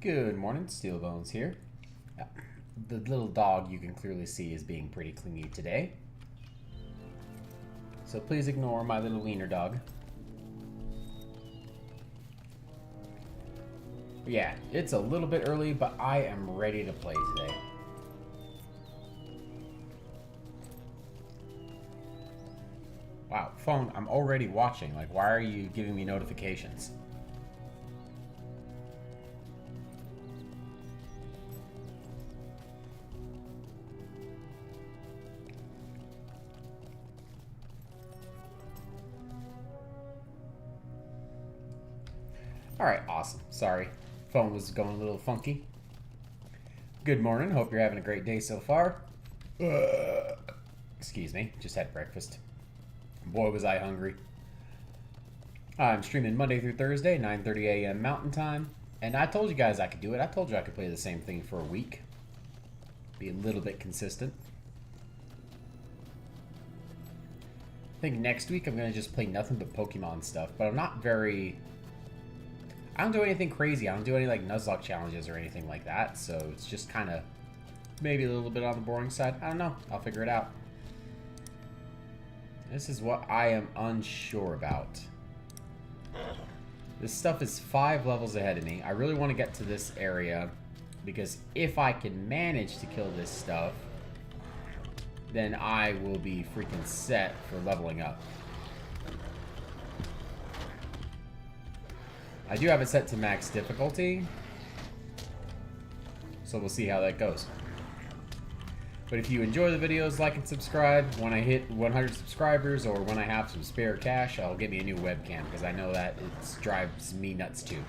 Good morning, Steel Bones here. Yeah, the little dog you can clearly see is being pretty clingy today. So please ignore my little wiener dog. Yeah, it's a little bit early, but I am ready to play today. Wow, phone, I'm already watching. Like, why are you giving me notifications? Alright, awesome. Sorry. Phone was going a little funky. Good morning. Hope you're having a great day so far. Excuse me. Just had breakfast. Boy, was I hungry. I'm streaming Monday through Thursday, 9:30 a.m. Mountain Time. And I told you guys I could do it. I told you I could play the same thing for a week. Be a little bit consistent. I think next week I'm going to just play nothing but Pokemon stuff. But I'm not very... I don't do anything crazy. I don't do any like Nuzlocke challenges or anything like that. So it's just kind of maybe a little bit on the boring side. I don't know. I'll figure it out. This is what I am unsure about. This stuff is 5 levels ahead of me. I really want to get to this area because if I can manage to kill this stuff, then I will be freaking set for leveling up. I do have it set to max difficulty, so we'll see how that goes. But if you enjoy the videos, like and subscribe. When I hit 100 subscribers or when I have some spare cash, I'll get me a new webcam because I know that it drives me nuts too.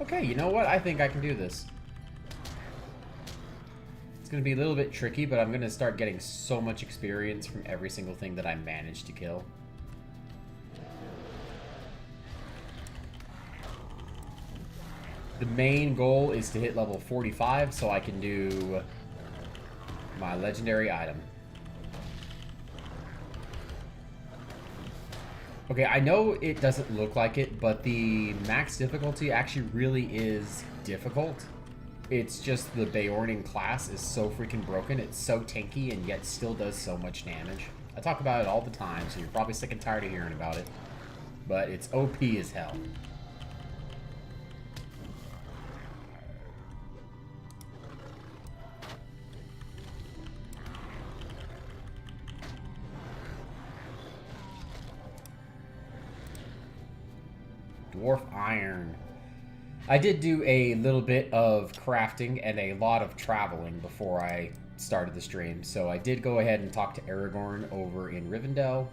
Okay, you know what? I think I can do this. It's going to be a little bit tricky, but I'm going to start getting so much experience from every single thing that I manage to kill. The main goal is to hit level 45 so I can do my legendary item. Okay, I know it doesn't look like it, but the max difficulty actually really is difficult. It's just the Bayornian class is so freaking broken. It's so tanky and yet still does so much damage. I talk about it all the time, so you're probably sick and tired of hearing about it. But it's OP as hell. Dwarf Iron. I did do a little bit of crafting and a lot of traveling before I started the stream, so I did go ahead and talk to Aragorn over in Rivendell,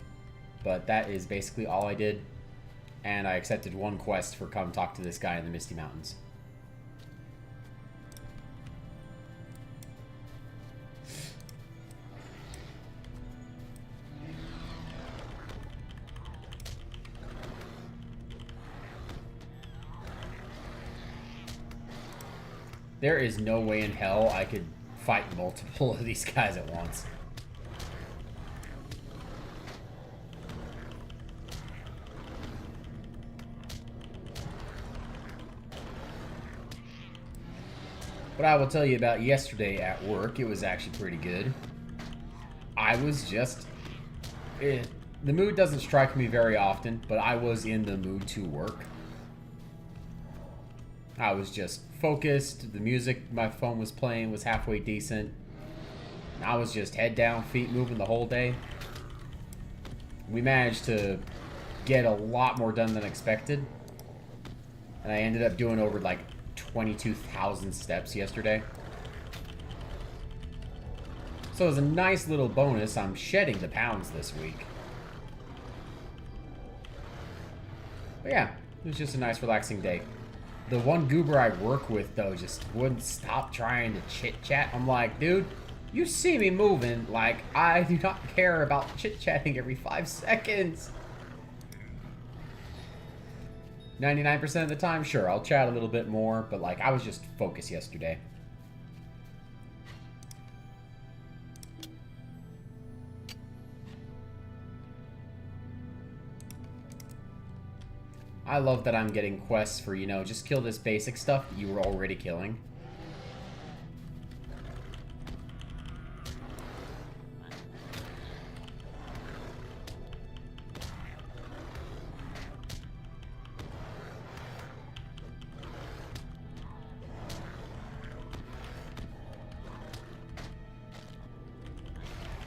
but that is basically all I did, and I accepted one quest for come talk to this guy in the Misty Mountains. There is no way in hell I could fight multiple of these guys at once. What I will tell you about yesterday at work, it was actually pretty good. I was just... the mood doesn't strike me very often, but I was in the mood to work. I was just focused. The music my phone was playing was halfway decent. I was just head down, feet moving the whole day. We managed to get a lot more done than expected. And I ended up doing over like 22,000 steps yesterday. So as a nice little bonus, I'm shedding the pounds this week. But yeah, it was just a nice relaxing day. The one goober I work with, though, just wouldn't stop trying to chit-chat. I'm like, dude, you see me moving. Like, I do not care about chit-chatting every 5 seconds. 99% of the time, sure, I'll chat a little bit more. But, like, I was just focused yesterday. I love that I'm getting quests for, you know, just kill this basic stuff that you were already killing.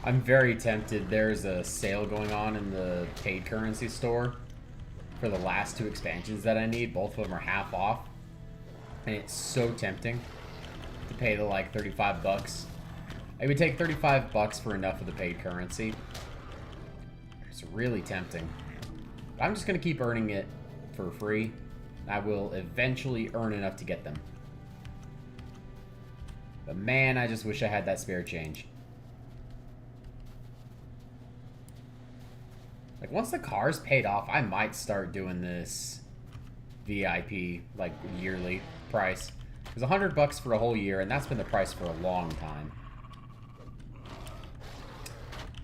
I'm very tempted. There's a sale going on in the paid currency store for the last 2 expansions that I need. Both of them are half off. And it's so tempting to pay the like 35 bucks. It would take 35 bucks for enough of the paid currency. It's really tempting. I'm just going to keep earning it for free. I will eventually earn enough to get them. But man, I just wish I had that spare change. Like, once the car's paid off, I might start doing this VIP, like, yearly price. It was 100 bucks for a whole year, and that's been the price for a long time.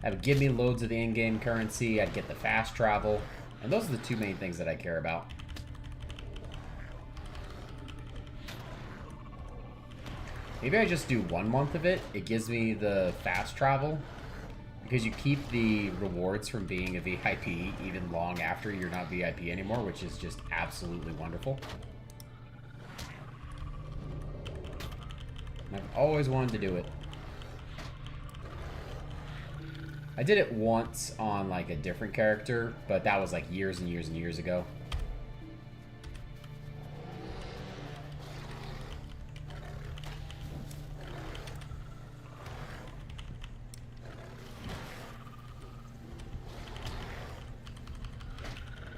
That would give me loads of the in-game currency. I'd get the fast travel. And those are the 2 main things that I care about. Maybe I just do 1 month of it. It gives me the fast travel. Because you keep the rewards from being a VIP even long after you're not VIP anymore, which is just absolutely wonderful. And I've always wanted to do it. I did it once on like a different character, but that was like years and years and years ago.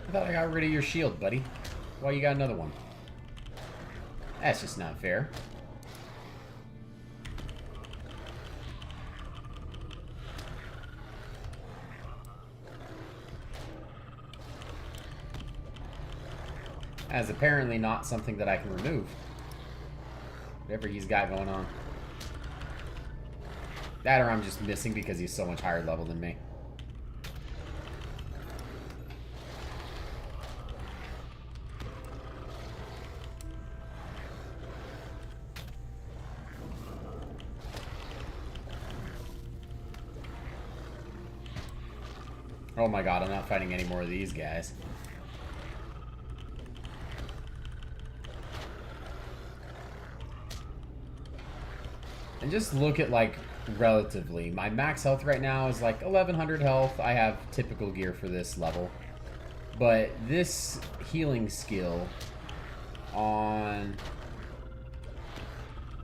I thought I got rid of your shield, buddy. Why you got another one? That's just not fair. That's apparently not something that I can remove. Whatever he's got going on. That or I'm just missing because he's so much higher level than me. Oh my god, I'm not fighting any more of these guys. And just look at, like, relatively. My max health right now is like 1100 health. I have typical gear for this level. But this healing skill on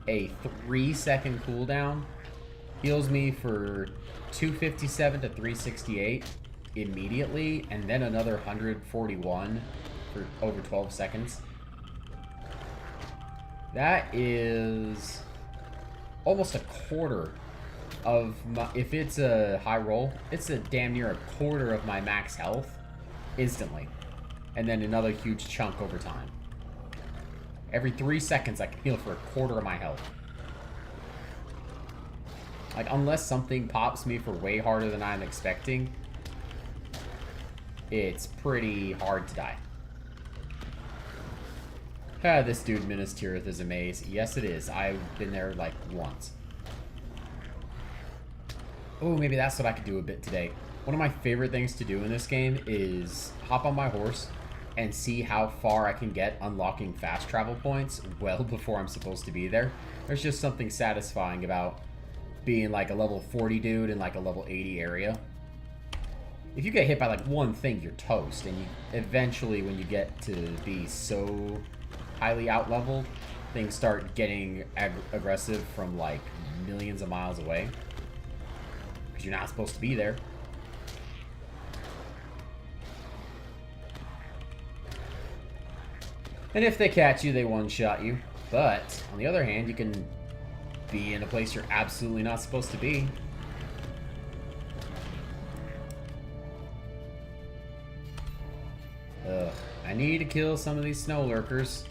a 3-second cooldown heals me for 257 to 368 immediately, and then another 141 for over 12 seconds. That is almost a quarter of my, if it's a high roll, it's a damn near a quarter of my max health instantly. And then another huge chunk over time. Every 3 seconds I can heal for a quarter of my health. Like, unless something pops me for way harder than I'm expecting, it's pretty hard to die. Ah, this dude Minas Tirith is a maze. Yes, it is. I've been there, like, once. Oh, maybe that's what I could do a bit today. One of my favorite things to do in this game is hop on my horse and see how far I can get unlocking fast travel points well before I'm supposed to be there. There's just something satisfying about being like a level 40 dude in like a level 80 area. If you get hit by like one thing, you're toast. And you eventually, when you get to be so highly out-leveled, things start getting aggressive from like millions of miles away. Because you're not supposed to be there. And if they catch you, they one-shot you. But, on the other hand, you can be in a place you're absolutely not supposed to be. I need to kill some of these snow lurkers.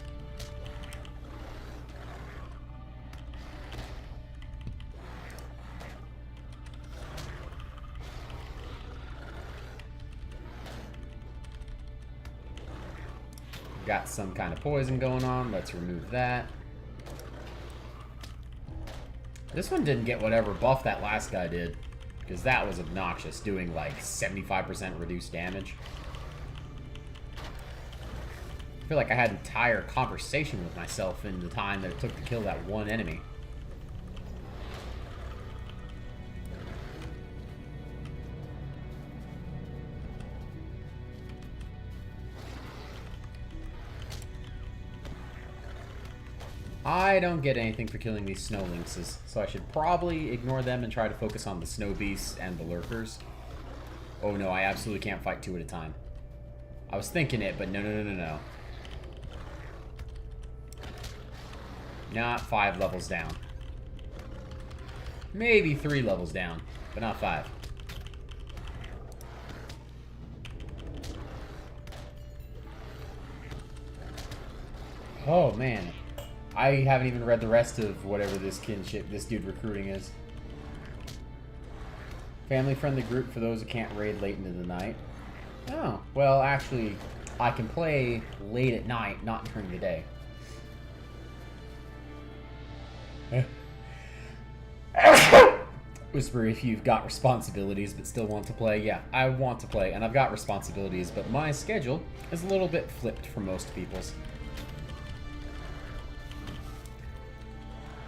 got some kind of poison going on. Let's remove that. This one didn't get whatever buff that last guy did, because that was obnoxious, doing like 75% reduced damage. I feel like I had an entire conversation with myself in the time that it took to kill that one enemy. I don't get anything for killing these snow lynxes, so I should probably ignore them and try to focus on the snow beasts and the lurkers. Oh no, I absolutely can't fight two at a time. I was thinking it, but no. Not 5 levels down. Maybe 3 levels down, but not 5. Oh man. I haven't even read the rest of whatever this kinship, this dude recruiting is. Family-friendly group for those who can't raid late into the night. Oh, well, actually, I can play late at night, not during the day. Whisper if you've got responsibilities but still want to play. Yeah, I want to play, and I've got responsibilities, but my schedule is a little bit flipped from most people's.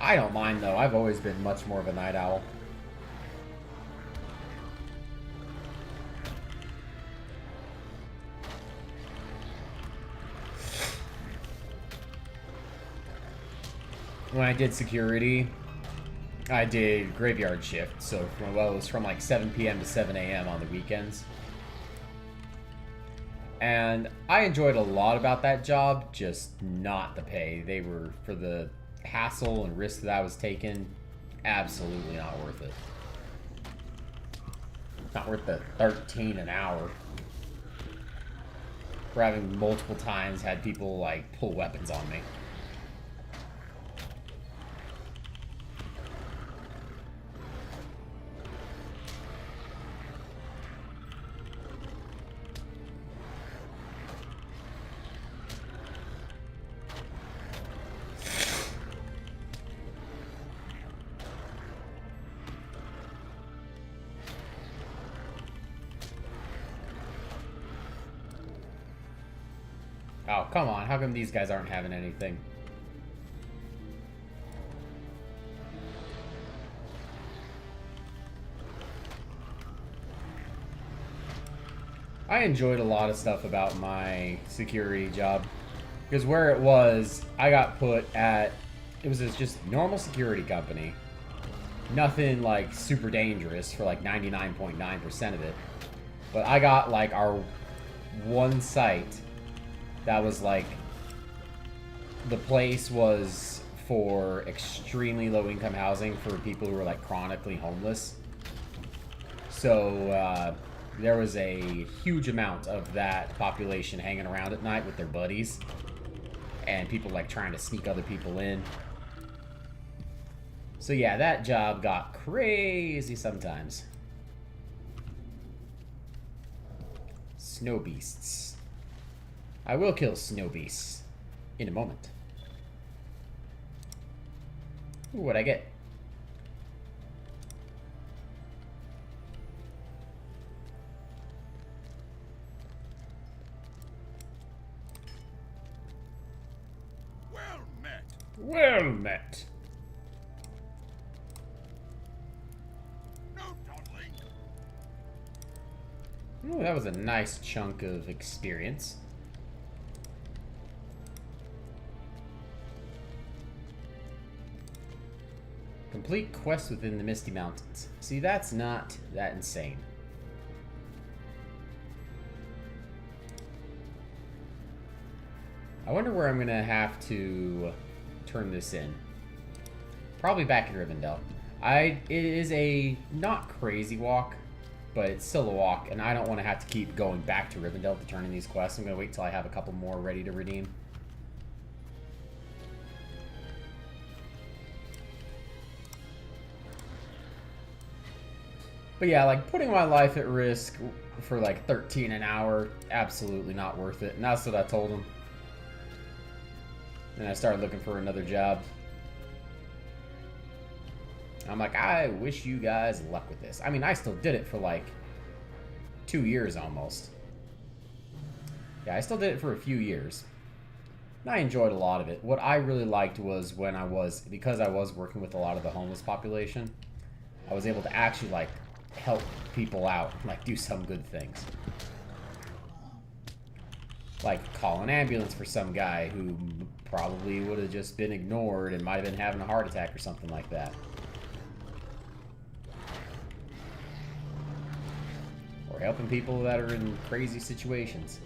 I don't mind, though. I've always been much more of a night owl. When I did security, I did graveyard shift. So, well, it was from like 7 p.m. to 7 a.m. on the weekends. And I enjoyed a lot about that job, just not the pay. They were, for the hassle and risk that I was taking, absolutely not worth it. Not worth the 13 an hour. For having multiple times had people like pull weapons on me. Oh, come on. How come these guys aren't having anything? I enjoyed a lot of stuff about my security job. Because where it was, I got put at... It was just normal security company. Nothing, like, super dangerous for, like, 99.9% of it. But I got, like, our one site... That was like, the place was for extremely low income housing for people who were like chronically homeless. So there was a huge amount of that population hanging around at night with their buddies. And people like trying to sneak other people in. So yeah, that job got crazy sometimes. Snow beasts. I will kill snow beasts in a moment. Ooh, what'd I get? Well met. Well met. No dawdling. Ooh, that was a nice chunk of experience. Complete quest within the Misty Mountains. See, that's not that insane. I wonder where I'm gonna have to turn this in. Probably back in Rivendell. It is a not crazy walk, but it's still a walk, and I don't want to have to keep going back to Rivendell to turn in these quests. I'm gonna wait till I have a couple more ready to redeem. But yeah, like, putting my life at risk for, like, 13 an hour, absolutely not worth it. And that's what I told him. Then I started looking for another job. I'm like, I wish you guys luck with this. I mean, I still did it for like 2 years almost. Yeah, I still did it for a few years. And I enjoyed a lot of it. What I really liked was when because I was working with a lot of the homeless population, I was able to actually like help people out, like do some good things. Like call an ambulance for some guy who probably would have just been ignored and might have been having a heart attack or something like that. Or helping people that are in crazy situations.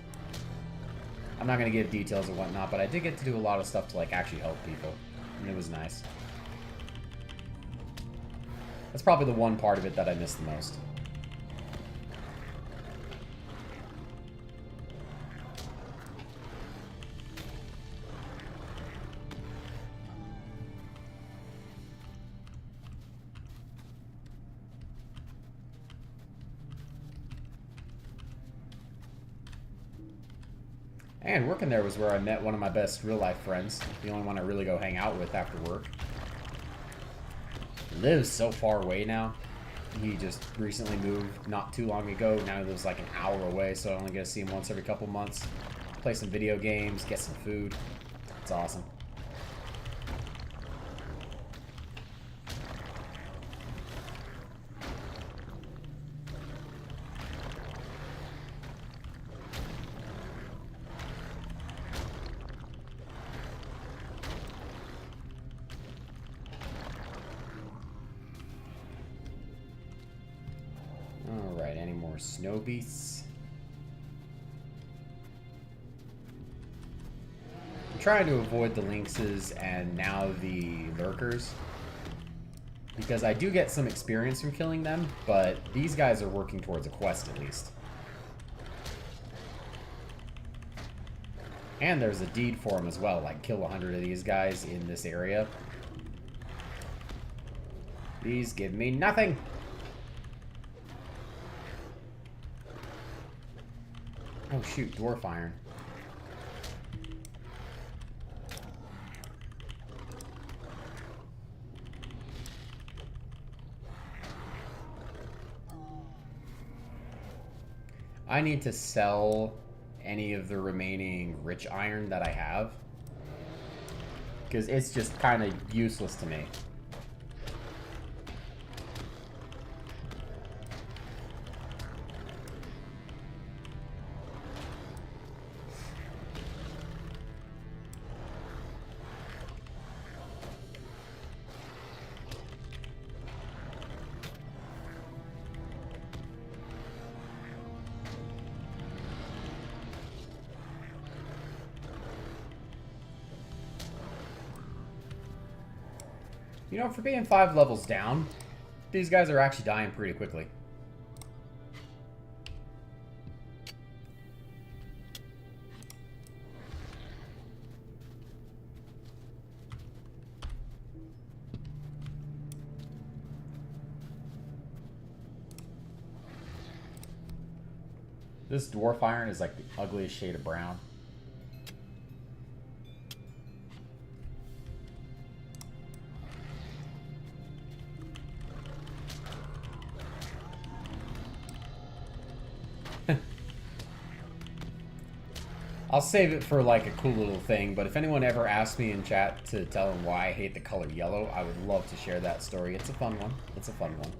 I'm not going to give details or whatnot, but I did get to do a lot of stuff to like actually help people. And it was nice. That's probably the one part of it that I missed the most. And working there was where I met one of my best real-life friends. The only one I really go hang out with after work. He lives so far away now. He just recently moved not too long ago. Now he lives like an hour away, so I only get to see him once every couple months. Play some video games, get some food. It's awesome. Alright, any more snow beasts? I'm trying to avoid the lynxes and now the lurkers, because I do get some experience from killing them, but these guys are working towards a quest at least. And there's a deed for them as well, like kill 100 of these guys in this area. These give me nothing! Oh shoot, dwarf iron. I need to sell any of the remaining rich iron that I have, because it's just kind of useless to me. You know, for being 5 levels down, these guys are actually dying pretty quickly. This dwarf iron is like the ugliest shade of brown. I'll save it for like a cool little thing, but if anyone ever asks me in chat to tell them why I hate the color yellow, I would love to share that story. It's a fun one. It's a fun one.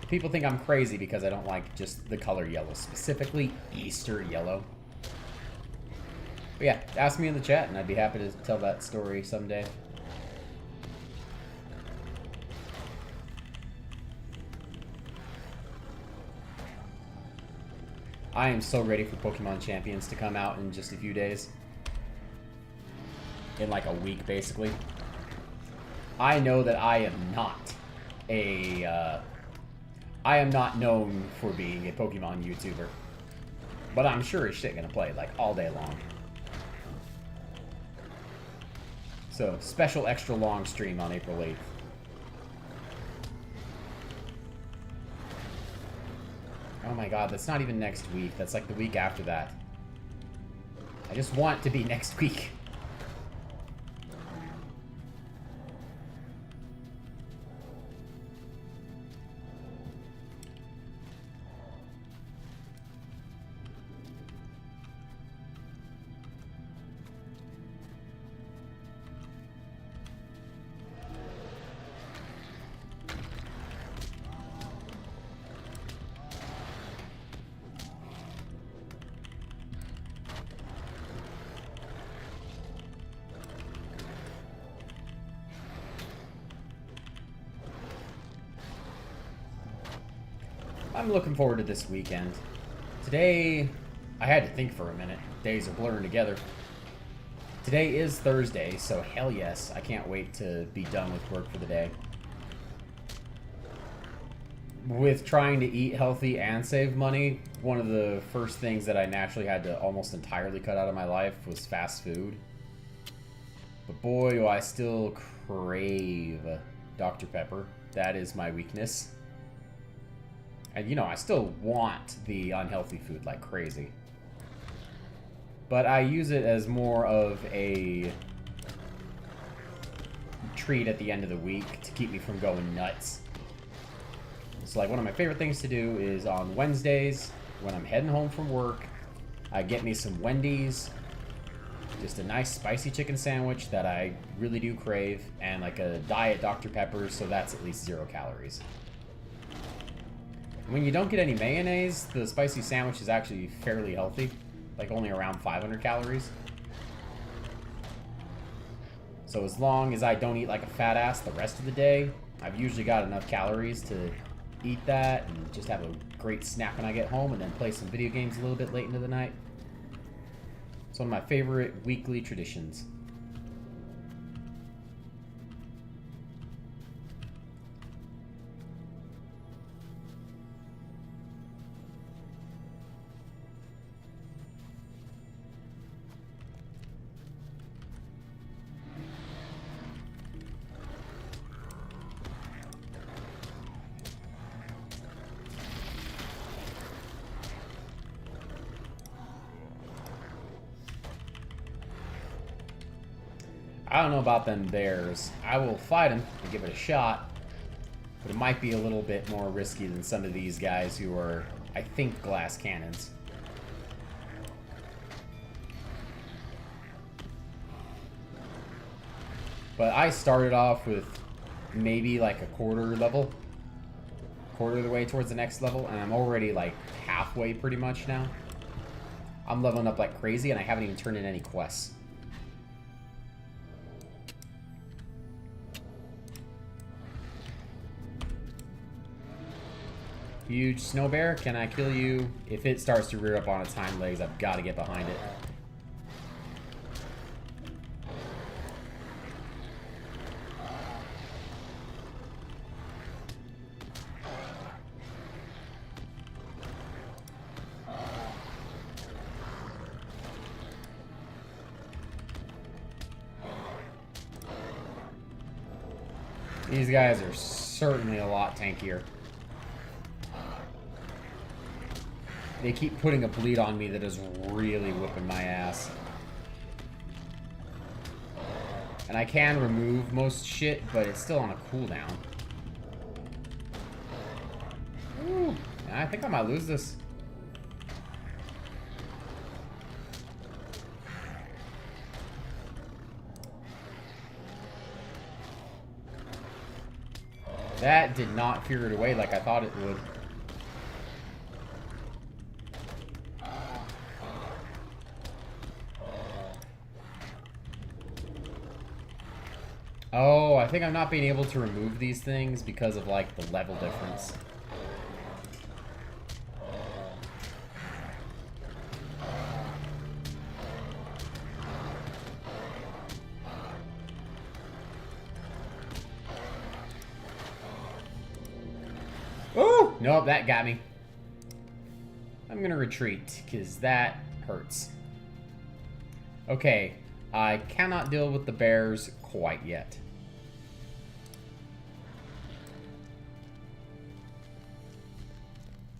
People think I'm crazy because I don't like just the color yellow, specifically Easter yellow. But yeah, ask me in the chat and I'd be happy to tell that story someday. I am so ready for Pokemon Champions to come out in just a few days. In like a week, basically. I know that I am not I am not known for being a Pokemon YouTuber. But I'm sure as shit gonna play, like, all day long. So, special extra long stream on April 8th. Oh my god, that's not even next week. That's like the week after that. I just want it to be next week. I'm looking forward to this weekend. Today, I had to think for a minute. Days are blurring together. Today is Thursday, so hell yes, I can't wait to be done with work for the day. With trying to eat healthy and save money, one of the first things that I naturally had to almost entirely cut out of my life was fast food. But boy, do I still crave Dr. Pepper. That is my weakness. And you know, I still want the unhealthy food like crazy. But I use it as more of a treat at the end of the week to keep me from going nuts. So like one of my favorite things to do is on Wednesdays, when I'm heading home from work, I get me some Wendy's, just a nice spicy chicken sandwich that I really do crave, and like a diet Dr. Pepper, so that's at least 0 calories. When you don't get any mayonnaise, the spicy sandwich is actually fairly healthy, like only around 500 calories. So as long as I don't eat like a fat ass the rest of the day, I've usually got enough calories to eat that and just have a great snack when I get home and then play some video games a little bit late into the night. It's one of my favorite weekly traditions. I don't know about them bears. I will fight them and give it a shot, but it might be a little bit more risky than some of these guys who are, I think, glass cannons. But I started off with maybe like a quarter of the way towards the next level, and I'm already like halfway pretty much now. I'm leveling up like crazy, and I haven't even turned in any quests. Huge snow bear, can I kill you? If it starts to rear up on its hind legs, I've got to get behind it. These guys are certainly a lot tankier. They keep putting a bleed on me that is really whipping my ass. And I can remove most shit, but it's still on a cooldown. Ooh, I think I might lose this. That did not fear it away like I thought it would. Oh, I think I'm not being able to remove these things because of, like, the level difference. Oh! Nope, that got me. I'm gonna retreat, because that hurts. Okay, I cannot deal with the bears quite yet.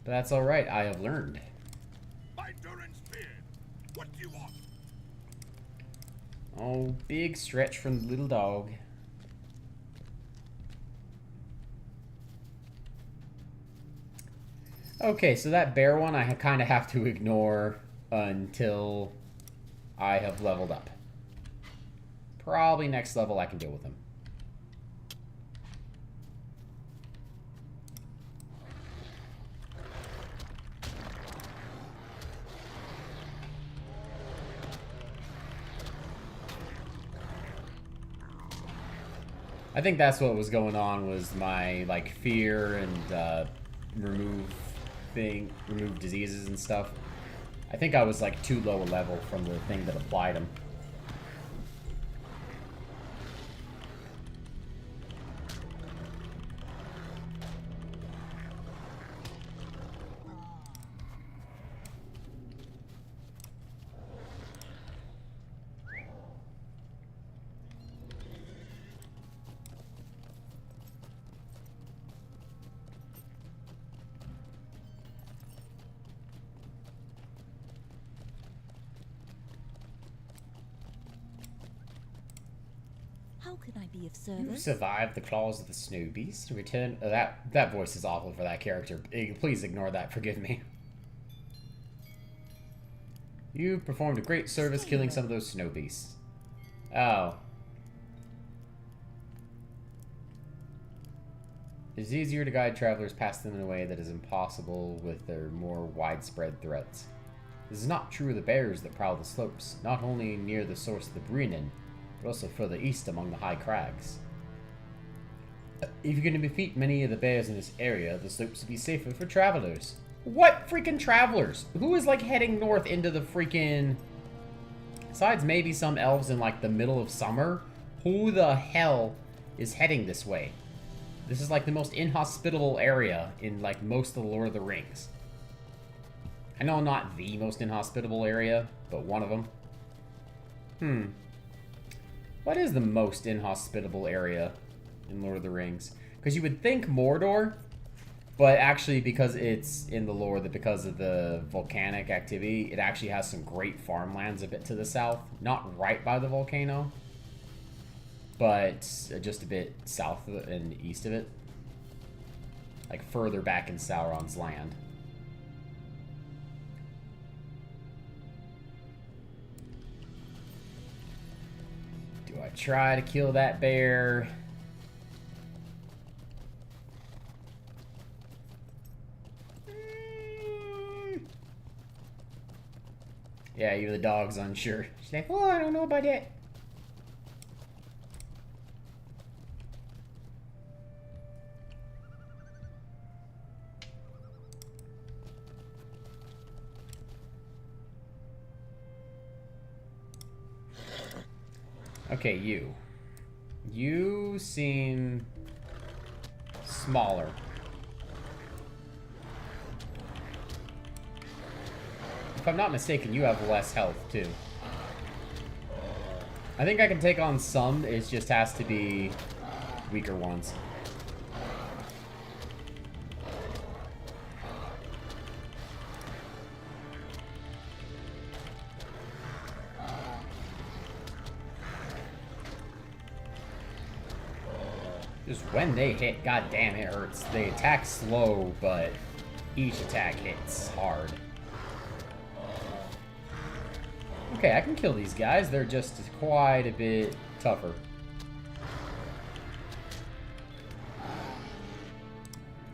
But that's alright, I have learned. My Durin's beard. What do you want? Oh, big stretch from the little dog. Okay, so that bear one I kind of have to ignore until I have leveled up. Probably next level I can deal with him. I think that's what was going on, was my like fear and remove thing, remove diseases and stuff. I think I was like too low a level from the thing that applied them. How can I be of You service? survived the claws of the snow beast. Return. That voice is awful for that character. Please ignore that. Forgive me. You performed a great service killing some of those snow beasts. Oh. It is easier to guide travelers past them in a way that is impossible with their more widespread threats. This is not true of the bears that prowl the slopes, not only near the source of the Breenan, but also further east among the high crags. If you can defeat many of the bears in this area, the slopes will be safer for travelers. What freaking travelers? Who is like heading north into the freaking... Besides maybe some elves in like the middle of summer, who the hell is heading this way? This is like the most inhospitable area in like most of the Lord of the Rings. I know not the most inhospitable area, but one of them. What is the most inhospitable area in Lord of the Rings? Because you would think Mordor, but actually because it's in the lore that because of the volcanic activity, it actually has some great farmlands a bit to the south. Not right by the volcano, but just a bit south of it and east of it. Like further back in Sauron's land. Do I try to kill that bear? Yeah, even the dog's unsure. She's like, oh, I don't know about that. Okay, you. You seem smaller. If I'm not mistaken, you have less health, too. I think I can take on some, it just has to be weaker ones. Just when they hit, goddamn, it hurts. They attack slow, but each attack hits hard. Okay, I can kill these guys. They're just quite a bit tougher.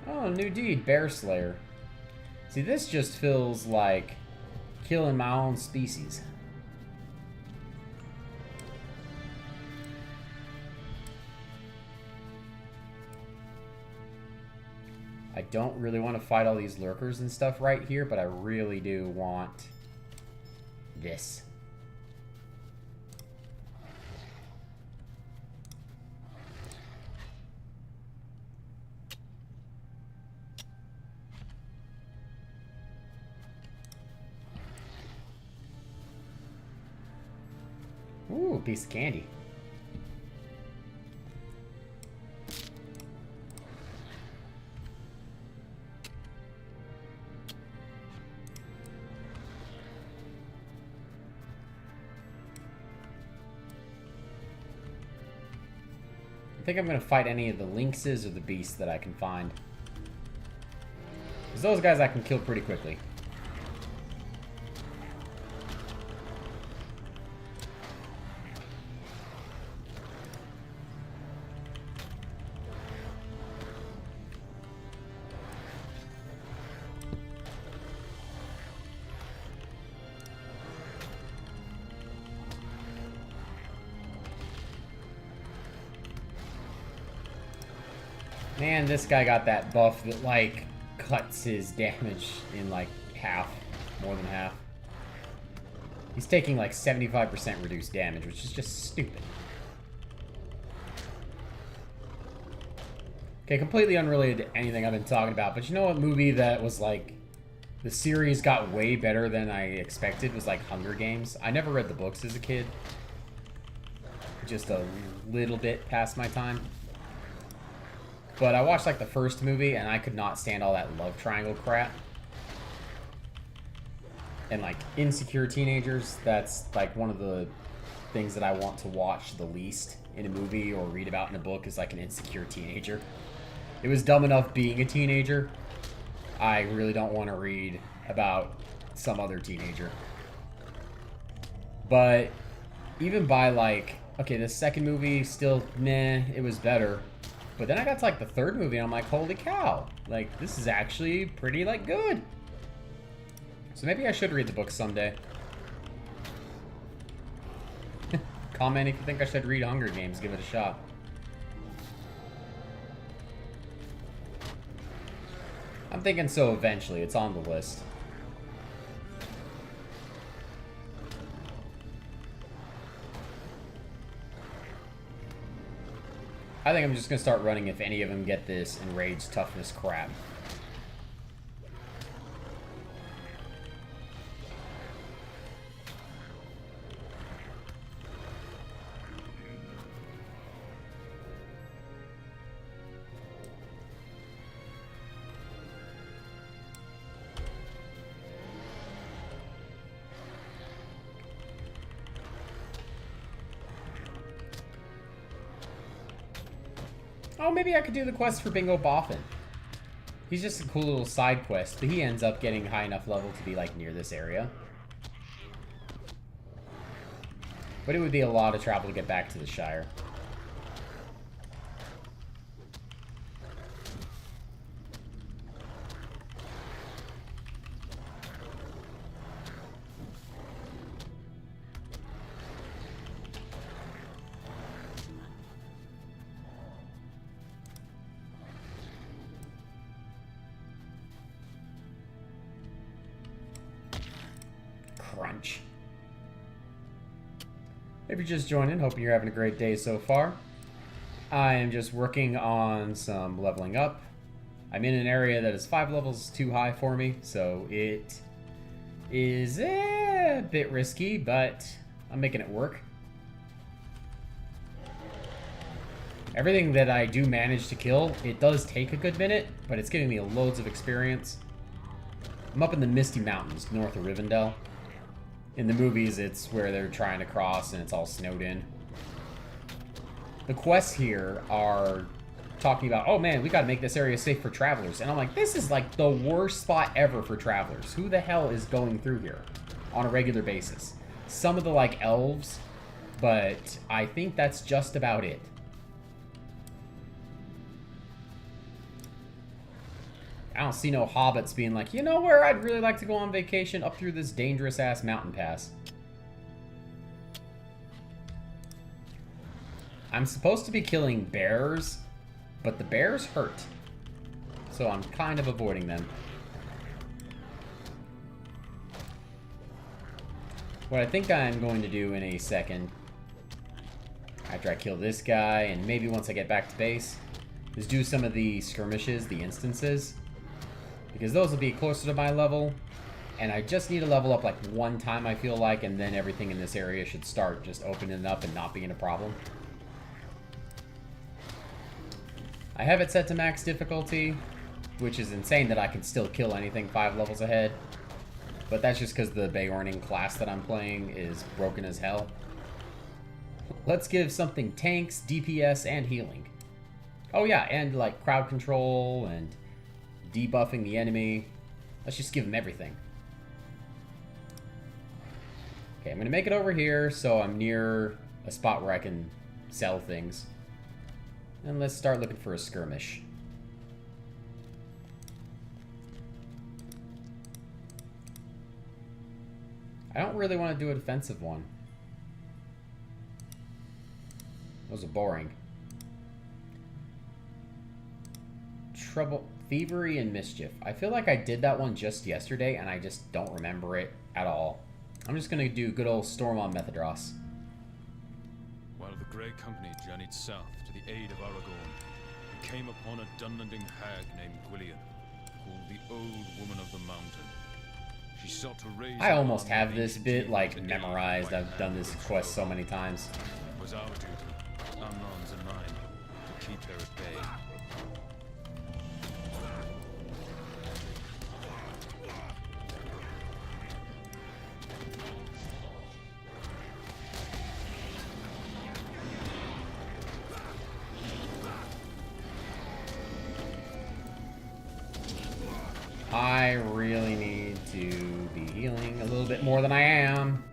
Oh, new deed, Bear Slayer. See, this just feels like killing my own species. I don't really want to fight all these lurkers and stuff right here, but I really do want this. Ooh, piece of candy. I think I'm gonna fight any of the lynxes or the beasts that I can find. Because those guys I can kill pretty quickly. Man, this guy got that buff that, like, cuts his damage in like half, more than half. He's taking like 75% reduced damage, which is just stupid. Okay, completely unrelated to anything I've been talking about, but you know what movie that was like, the series got way better than I expected was like Hunger Games. I never read the books as a kid. Just a little bit past my time. But I watched like the first movie and I could not stand all that love triangle crap. And like insecure teenagers, that's like one of the things that I want to watch the least in a movie or read about in a book is like an insecure teenager. It was dumb enough being a teenager. I really don't want to read about some other teenager. But even by like, okay, the second movie still meh, it was better. But then I got to like the third movie and I'm like, holy cow, like this is actually pretty like good. So maybe I should read the book someday. Comment if you think I should read Hunger Games, give it a shot. I'm thinking so eventually, it's on the list. I think I'm just gonna start running if any of them get this enraged toughness crap. Oh, maybe I could do the quest for Bingo Boffin. He's just a cool little side quest, but he ends up getting high enough level to be like near this area. But it would be a lot of travel to get back to the Shire. Crunch. If you're just joining, hoping you're having a great day so far. I am just working on some leveling up. I'm in an area that is 5 levels too high for me, so it is a bit risky, but I'm making it work. Everything that I do manage to kill, it does take a good minute, but it's giving me loads of experience. I'm up in the Misty Mountains, north of Rivendell. In the movies, it's where they're trying to cross and it's all snowed in. The quests here are talking about, oh man, we gotta make this area safe for travelers. And I'm like, this is like the worst spot ever for travelers. Who the hell is going through here on a regular basis? Some of the like elves, but I think that's just about it. I don't see no hobbits being like, you know where I'd really like to go on vacation? Up through this dangerous-ass mountain pass. I'm supposed to be killing bears, but the bears hurt. So I'm kind of avoiding them. What I think I'm going to do in a second, after I kill this guy, and maybe once I get back to base, is do some of the skirmishes, the instances. Because those will be closer to my level, and I just need to level up like one time, I feel like, and then everything in this area should start just opening up and not being a problem. I have it set to max difficulty, which is insane that I can still kill anything 5 levels ahead. But that's just because the Beorning class that I'm playing is broken as hell. Let's give something tanks, DPS, and healing. Oh yeah, and like crowd control and debuffing the enemy. Let's just give him everything. Okay, I'm gonna make it over here so I'm near a spot where I can sell things. And let's start looking for a skirmish. I don't really want to do a defensive one. Those are boring. Thievery and Mischief. I feel like I did that one just yesterday, and I just don't remember it at all. I'm just gonna do good old Storm on Methadros. While the Grey Company journeyed south to the aid of Aragorn, they came upon a Dunlanding hag named Gwillian, called the Old Woman of the Mountain. She sought to raise... I almost have this bit, like, memorized. I've done this quest so many times. It was our duty, Amnon's and mine, to keep her at bay. I really need to be healing a little bit more than I am.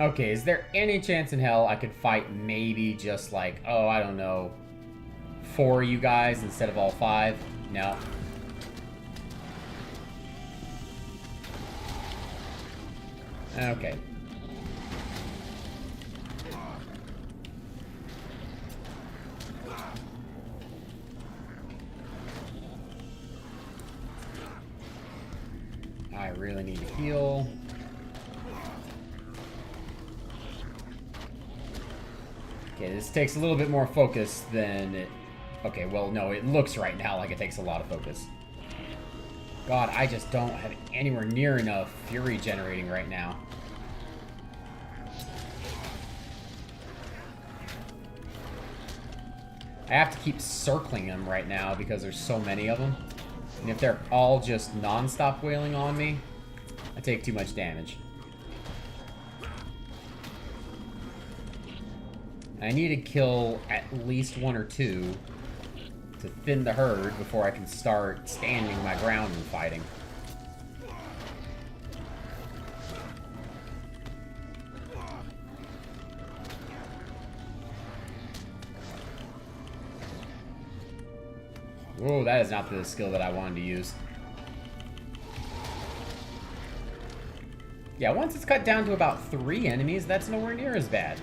Okay, is there any chance in hell I could fight maybe just like, oh, I don't know, 4 of you guys instead of all 5? No. Okay. I really need to heal. Okay, this takes a little bit more focus than it... Okay, well, no, it looks right now like it takes a lot of focus. God, I just don't have anywhere near enough fury generating right now. I have to keep circling them right now because there's so many of them. And if they're all just non-stop wailing on me, I take too much damage. I need to kill at least 1 or 2 to thin the herd before I can start standing my ground and fighting. Whoa, that is not the skill that I wanted to use. Yeah, once it's cut down to about 3 enemies, that's nowhere near as bad.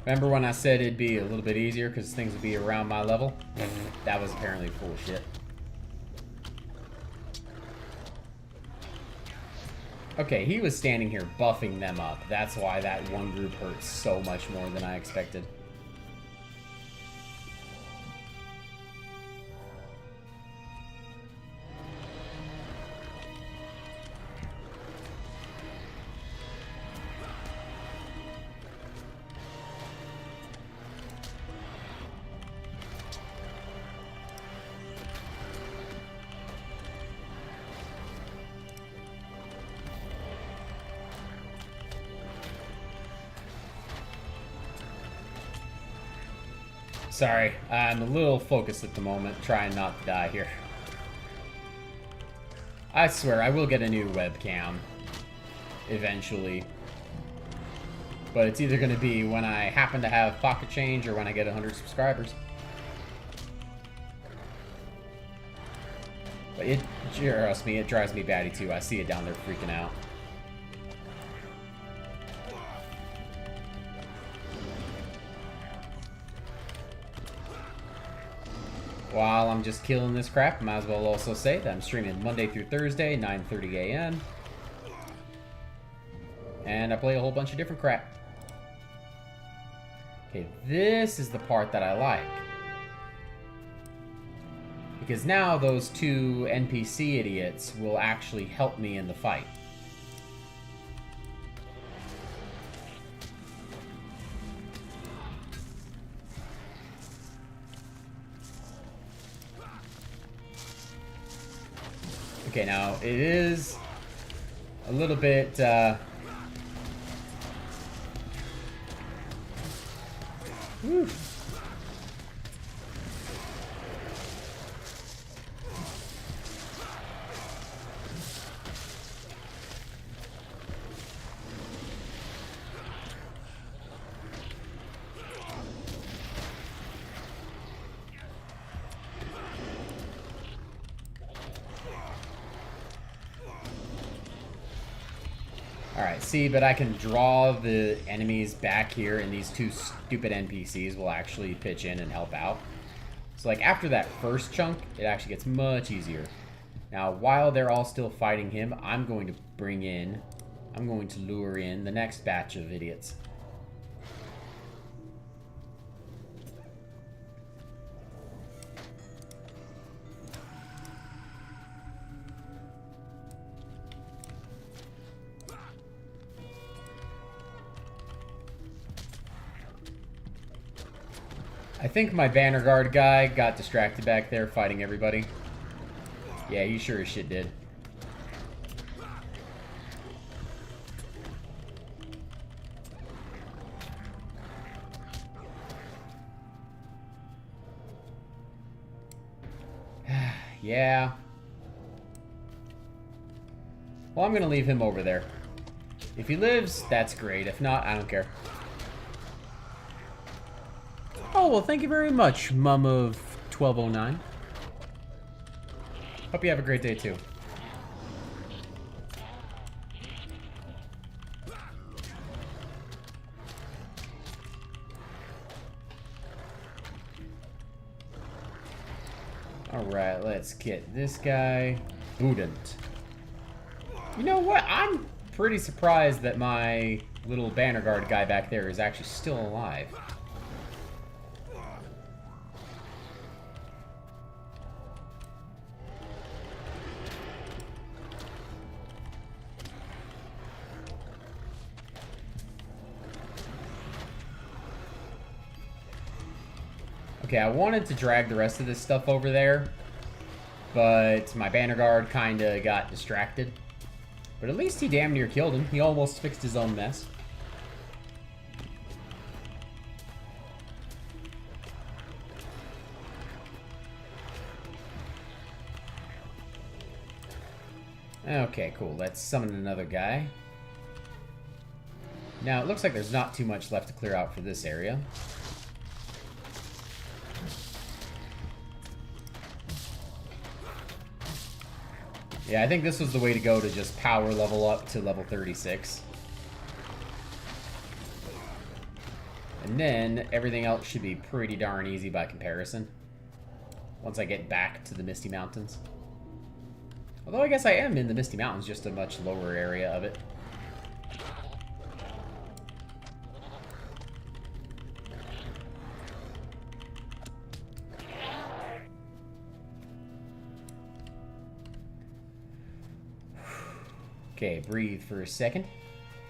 Remember when I said it'd be a little bit easier because things would be around my level? That was apparently full of shit. Okay, he was standing here buffing them up. That's why that one group hurt so much more than I expected. Sorry, I'm a little focused at the moment, trying not to die here. I swear, I will get a new webcam eventually. But it's either going to be when I happen to have pocket change or when I get 100 subscribers. But it, trust me, it drives me batty too. I see it down there freaking out. While I'm just killing this crap, I might as well also say that I'm streaming Monday through Thursday, 9:30 a.m. And I play a whole bunch of different crap. Okay, this is the part that I like. Because now those 2 NPC idiots will actually help me in the fight. Okay, now it is a little bit whew. Alright, see, but I can draw the enemies back here, and these two stupid NPCs will actually pitch in and help out. So, like, after that first chunk, it actually gets much easier. Now, while they're all still fighting him, I'm going to lure in the next batch of idiots. I think my banner guard guy got distracted back there fighting everybody. Yeah, he sure as shit did. Yeah. Well, I'm gonna leave him over there. If he lives, that's great. If not, I don't care. Oh, well, thank you very much, Mum of 1209. Hope you have a great day, too. Alright, let's get this guy. Budent. You know what? I'm pretty surprised that my little banner guard guy back there is actually still alive. Okay, I wanted to drag the rest of this stuff over there, but my banner guard kinda got distracted. But at least he damn near killed him. He almost fixed his own mess. Okay, cool. Let's summon another guy. Now, it looks like there's not too much left to clear out for this area. Yeah, I think this was the way to go to just power level up to level 36. And then everything else should be pretty darn easy by comparison. Once I get back to the Misty Mountains. Although I guess I am in the Misty Mountains, just a much lower area of it. Okay, breathe for a second.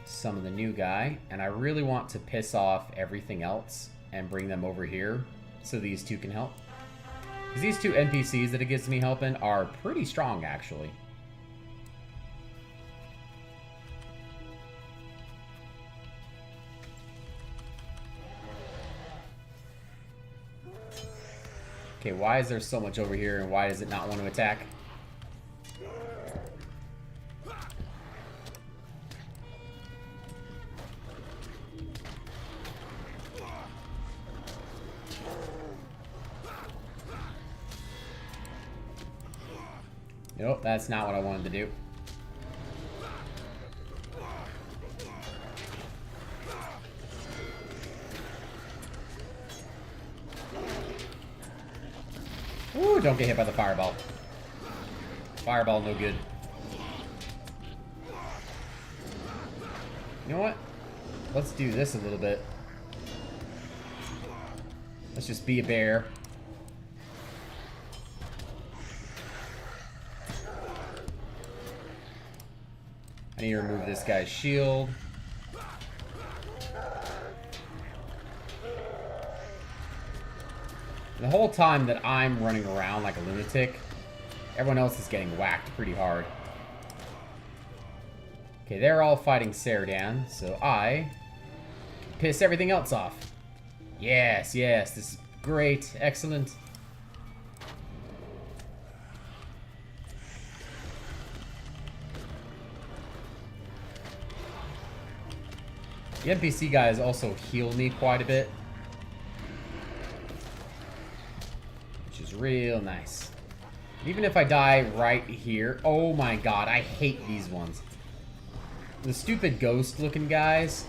Summon the new guy, and I really want to piss off everything else and bring them over here so these two can help. Because these two NPCs that it gives me helping are pretty strong, actually. Okay, why is there so much over here, and why does it not want to attack? Nope, that's not what I wanted to do. Ooh, don't get hit by the fireball. Fireball, no good. You know what? Let's do this a little bit. Let's just be a bear. I need to remove this guy's shield. The whole time that I'm running around like a lunatic, everyone else is getting whacked pretty hard. Okay, they're all fighting Seridan, so I piss everything else off. Yes, yes, this is great, excellent. The NPC guys also heal me quite a bit, which is real nice. Even if I die right here, oh my god, I hate these ones. the stupid ghost-looking guys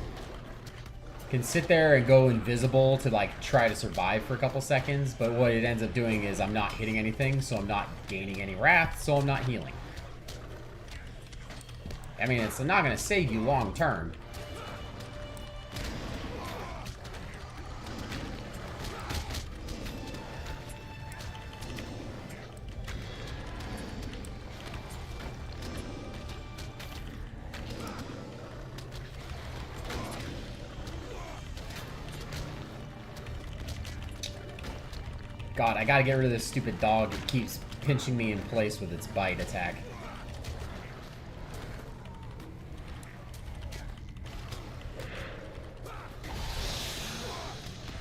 can sit there and go invisible to, like, try to survive for a couple seconds, but what it ends up doing is I'm not hitting anything, so I'm not gaining any wrath, so I'm not healing. I mean, it's not going to save you long term. God, I gotta get rid of this stupid dog. It keeps pinching me in place with its bite attack.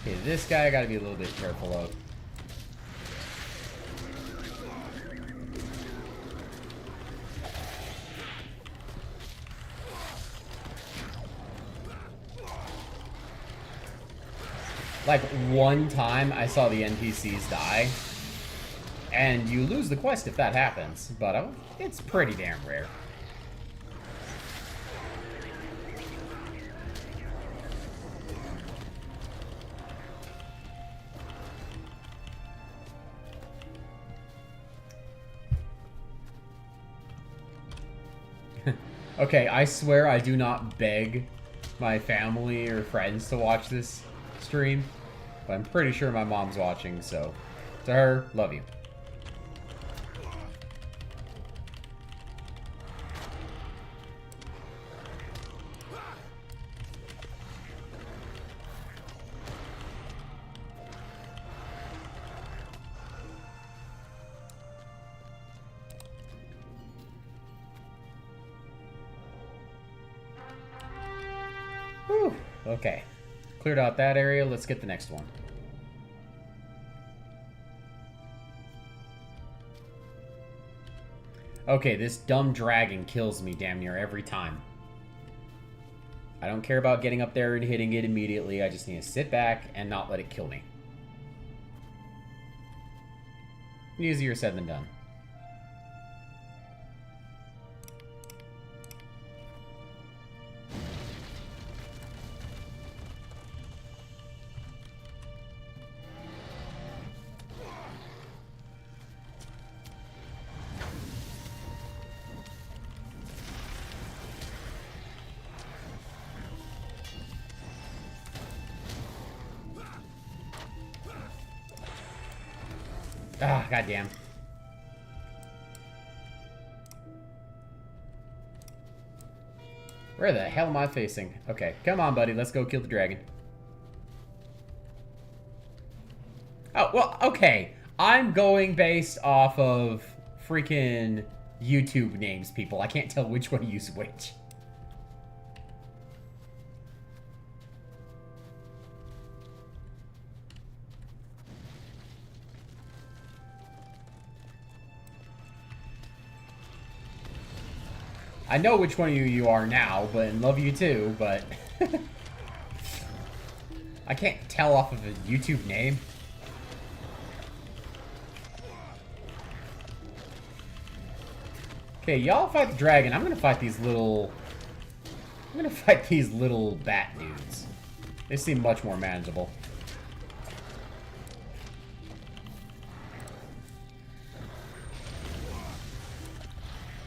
Okay, this guy I gotta be a little bit careful of. Like, one time I saw the NPCs die, and you lose the quest if that happens, but it's pretty damn rare. Okay, I swear I do not beg my family or friends to watch this stream, but I'm pretty sure my mom's watching, so to her, love you. Whew, okay. Cleared out that area, let's get the next one. Okay, this dumb dragon kills me damn near every time. I don't care about getting up there and hitting it immediately, I just need to sit back and not let it kill me. Easier said than done. Ah, goddamn. Where the hell am I facing? Okay, come on, buddy. Let's go kill the dragon. Oh, well, okay. I'm going based off of freaking YouTube names, people. I can't tell which one to use which. I know which one of you are now, but and love you too, but I can't tell off of a YouTube name. Okay, y'all fight the dragon. I'm gonna fight these little bat dudes. They seem much more manageable.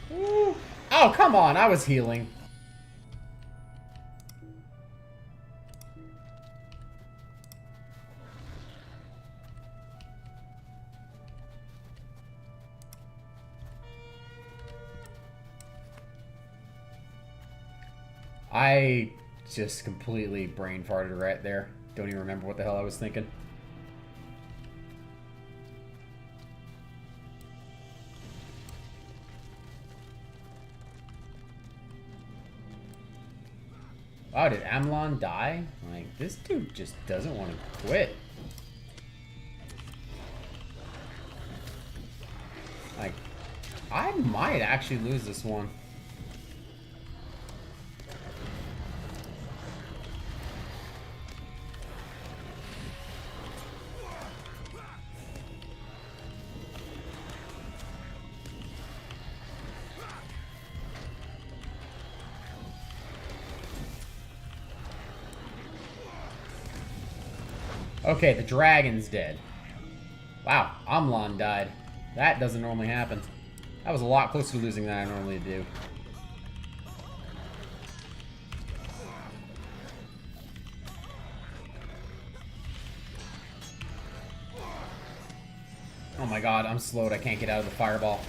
Woo. Oh, come on, I was healing. I just completely brain farted right there. Don't even remember what the hell I was thinking. Wow, did Amlon die? Like, this dude just doesn't want to quit. Like, I might actually lose this one. Okay, the dragon's dead. Wow, Amlan died. That doesn't normally happen. That was a lot closer to losing than I normally do. Oh my god, I'm slowed. I can't get out of the fireball.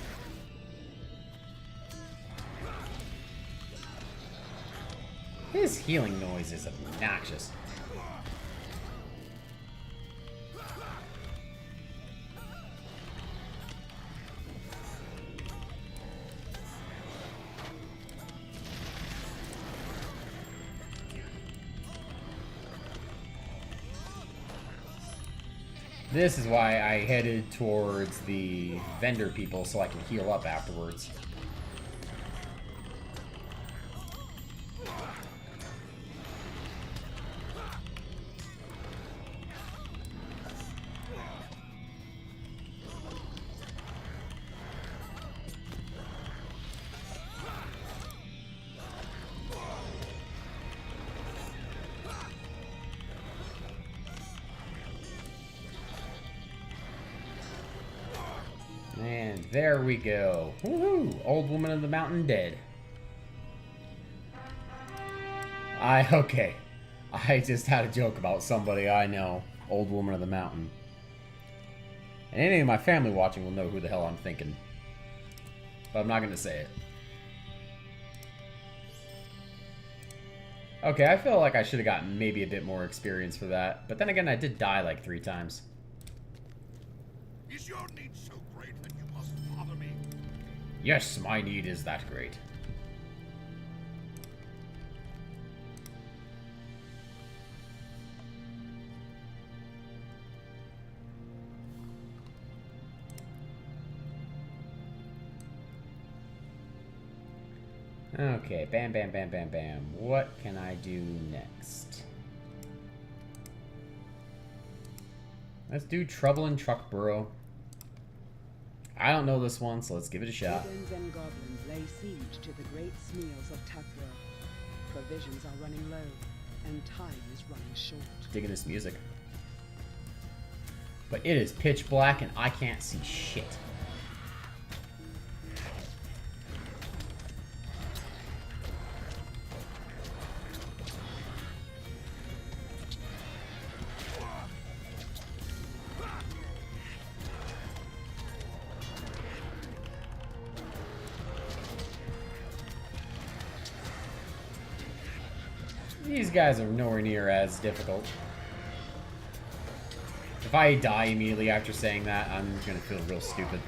His healing noise is obnoxious. This is why I headed towards the vendor people so I can heal up afterwards. And there we go. Woohoo! Old woman of the mountain dead. Okay. I just had a joke about somebody I know. Old woman of the mountain. And any of my family watching will know who the hell I'm thinking. But I'm not going to say it. Okay, I feel like I should have gotten maybe a bit more experience for that. But then again, I did die like 3 times. Is your need so great that you must bother me? Yes, my need is that great. Okay, bam, bam, bam, bam, bam. What can I do next? Let's do Trouble in Truckboro. I don't know this one, so let's give it a shot. Brigands and goblins lay siege to the great smears of Tuckborough. Provisions are running low, and time is running short. Digging this music. But it is pitch black and I can't see shit. These guys are nowhere near as difficult. If I die immediately after saying that, I'm gonna feel real stupid.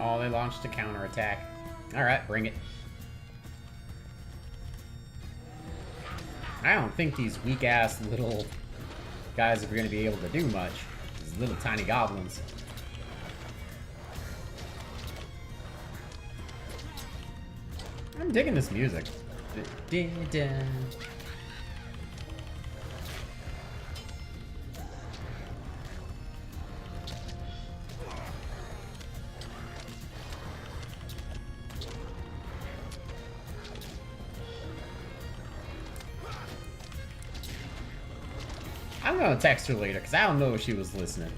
Oh, they launched a counterattack. Alright, bring it. I don't think these weak-ass little guys are going to be able to do much. These little tiny goblins. I'm digging this music. I'm gonna text her later because I don't know if she was listening.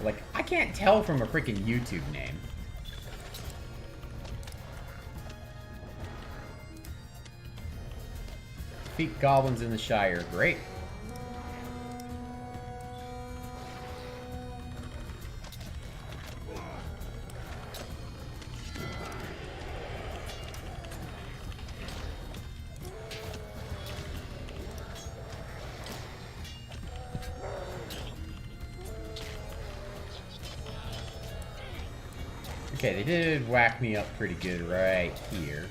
Like, I can't tell from a freaking YouTube name. Defeat goblins in the Shire. Great. Okay, they did whack me up pretty good right here.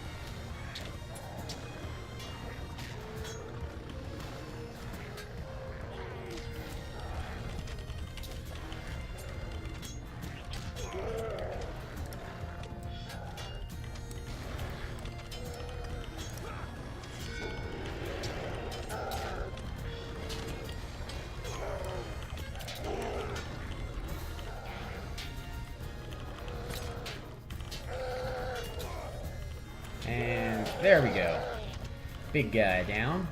There we go. Big guy down.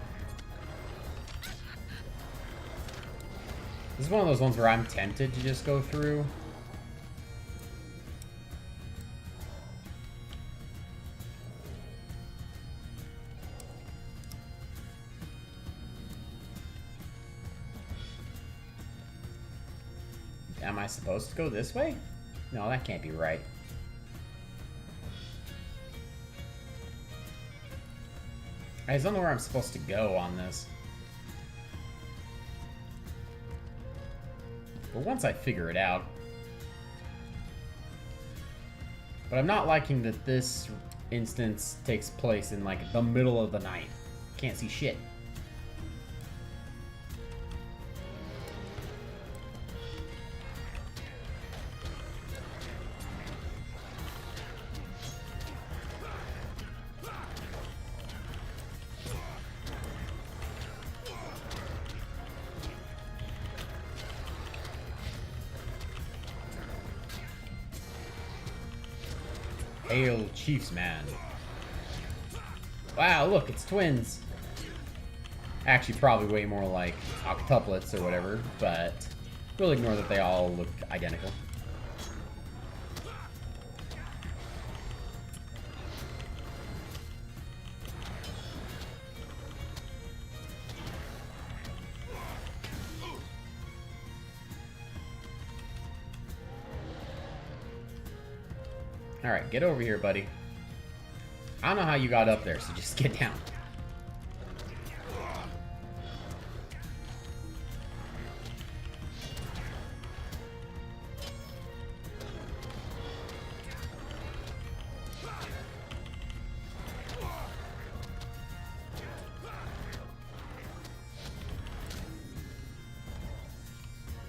This is one of those ones where I'm tempted to just go through. Am I supposed to go this way? No, that can't be right. I just don't know where I'm supposed to go on this. But once I figure it out. But I'm not liking that this instance takes place in like the middle of the night. Can't see shit. Hail Chiefs Man. Wow, look, it's twins. Actually, probably way more like octuplets or whatever, but we'll ignore that they all look identical. Alright, get over here, buddy. I don't know how you got up there, so just get down.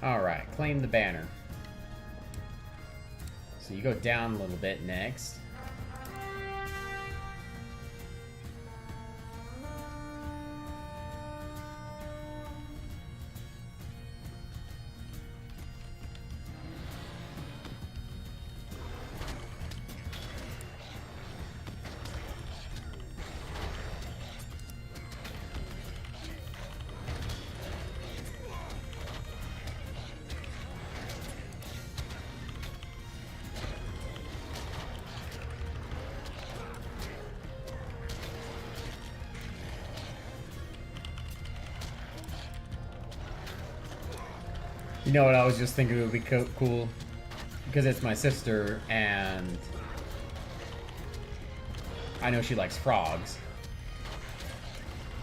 Alright, claim the banner. So you go down a little bit next. You know what I was just thinking would be cool? Because it's my sister, and I know she likes frogs.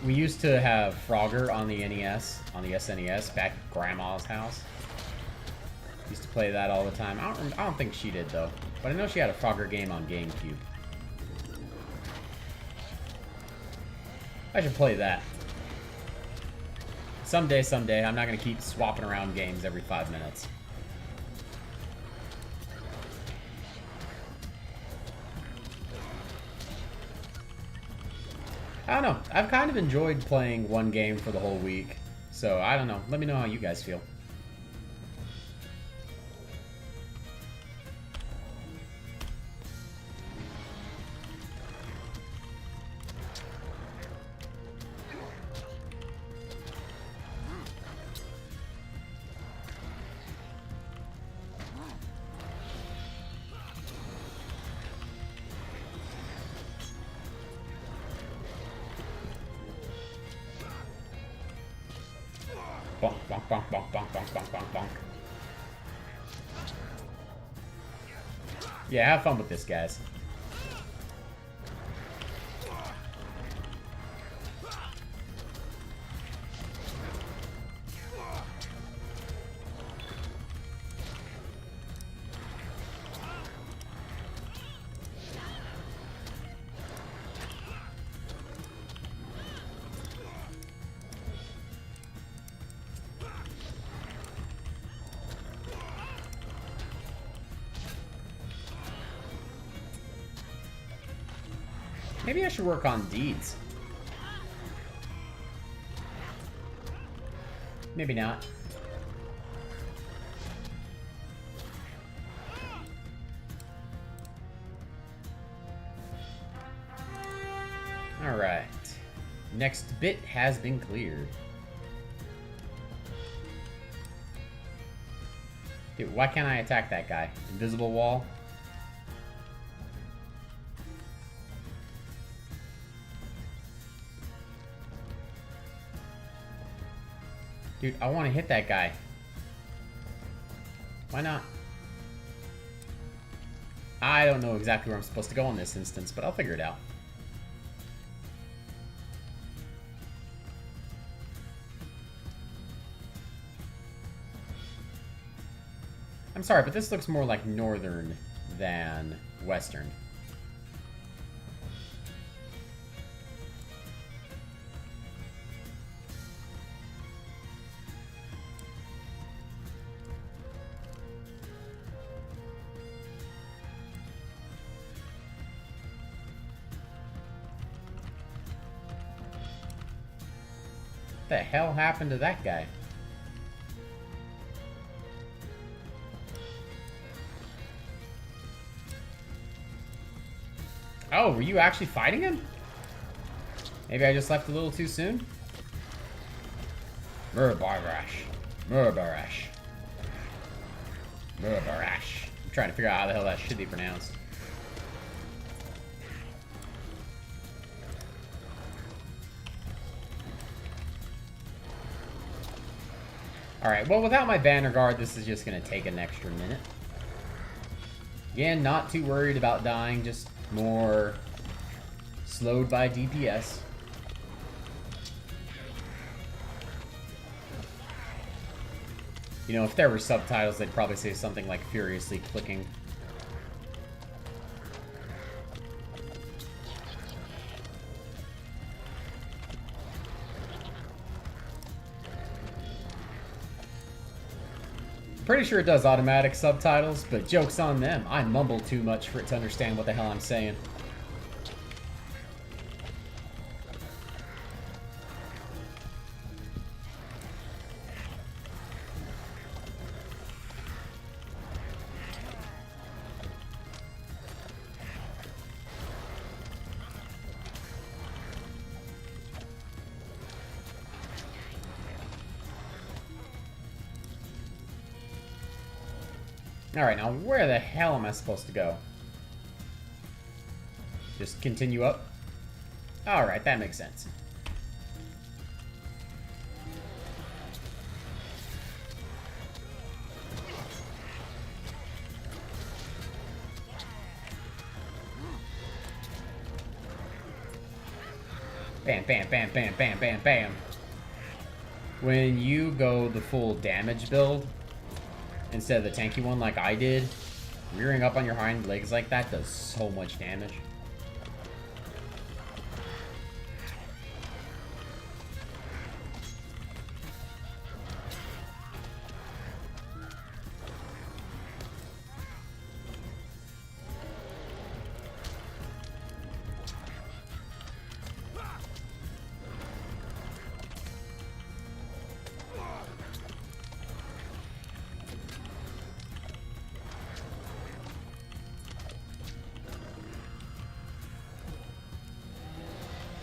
We used to have Frogger on the NES, on the SNES, back at Grandma's house. Used to play that all the time. I don't think she did, though. But I know she had a Frogger game on GameCube. I should play that. Someday, I'm not going to keep swapping around games every 5 minutes. I don't know. I've kind of enjoyed playing one game for the whole week. So, I don't know. Let me know how you guys feel. Bonk, bonk, bonk, bonk, bonk, bonk, bonk, bonk, bonk. Yeah, have fun with this, guys. Maybe I should work on deeds. Maybe not. Alright. Next bit has been cleared. Dude, why can't I attack that guy? Invisible wall? Dude, I want to hit that guy. Why not? I don't know exactly where I'm supposed to go in this instance, but I'll figure it out. I'm sorry, but this looks more like northern than western. What the hell happened to that guy? Oh, were you actually fighting him? Maybe I just left a little too soon? Murbarash. Murbarash. Murbarash. I'm trying to figure out how the hell that should be pronounced. Alright, well, without my banner guard, this is just going to take an extra minute. Again, not too worried about dying, just more slowed by DPS. You know, if there were subtitles, they'd probably say something like furiously clicking. Pretty sure it does automatic subtitles, but joke's on them. I mumble too much for it to understand what the hell I'm saying. Alright, now where the hell am I supposed to go? Just continue up? Alright, that makes sense. Bam, bam, bam, bam, bam, bam, bam. When you go the full damage build, instead of the tanky one like I did, rearing up on your hind legs like that does so much damage.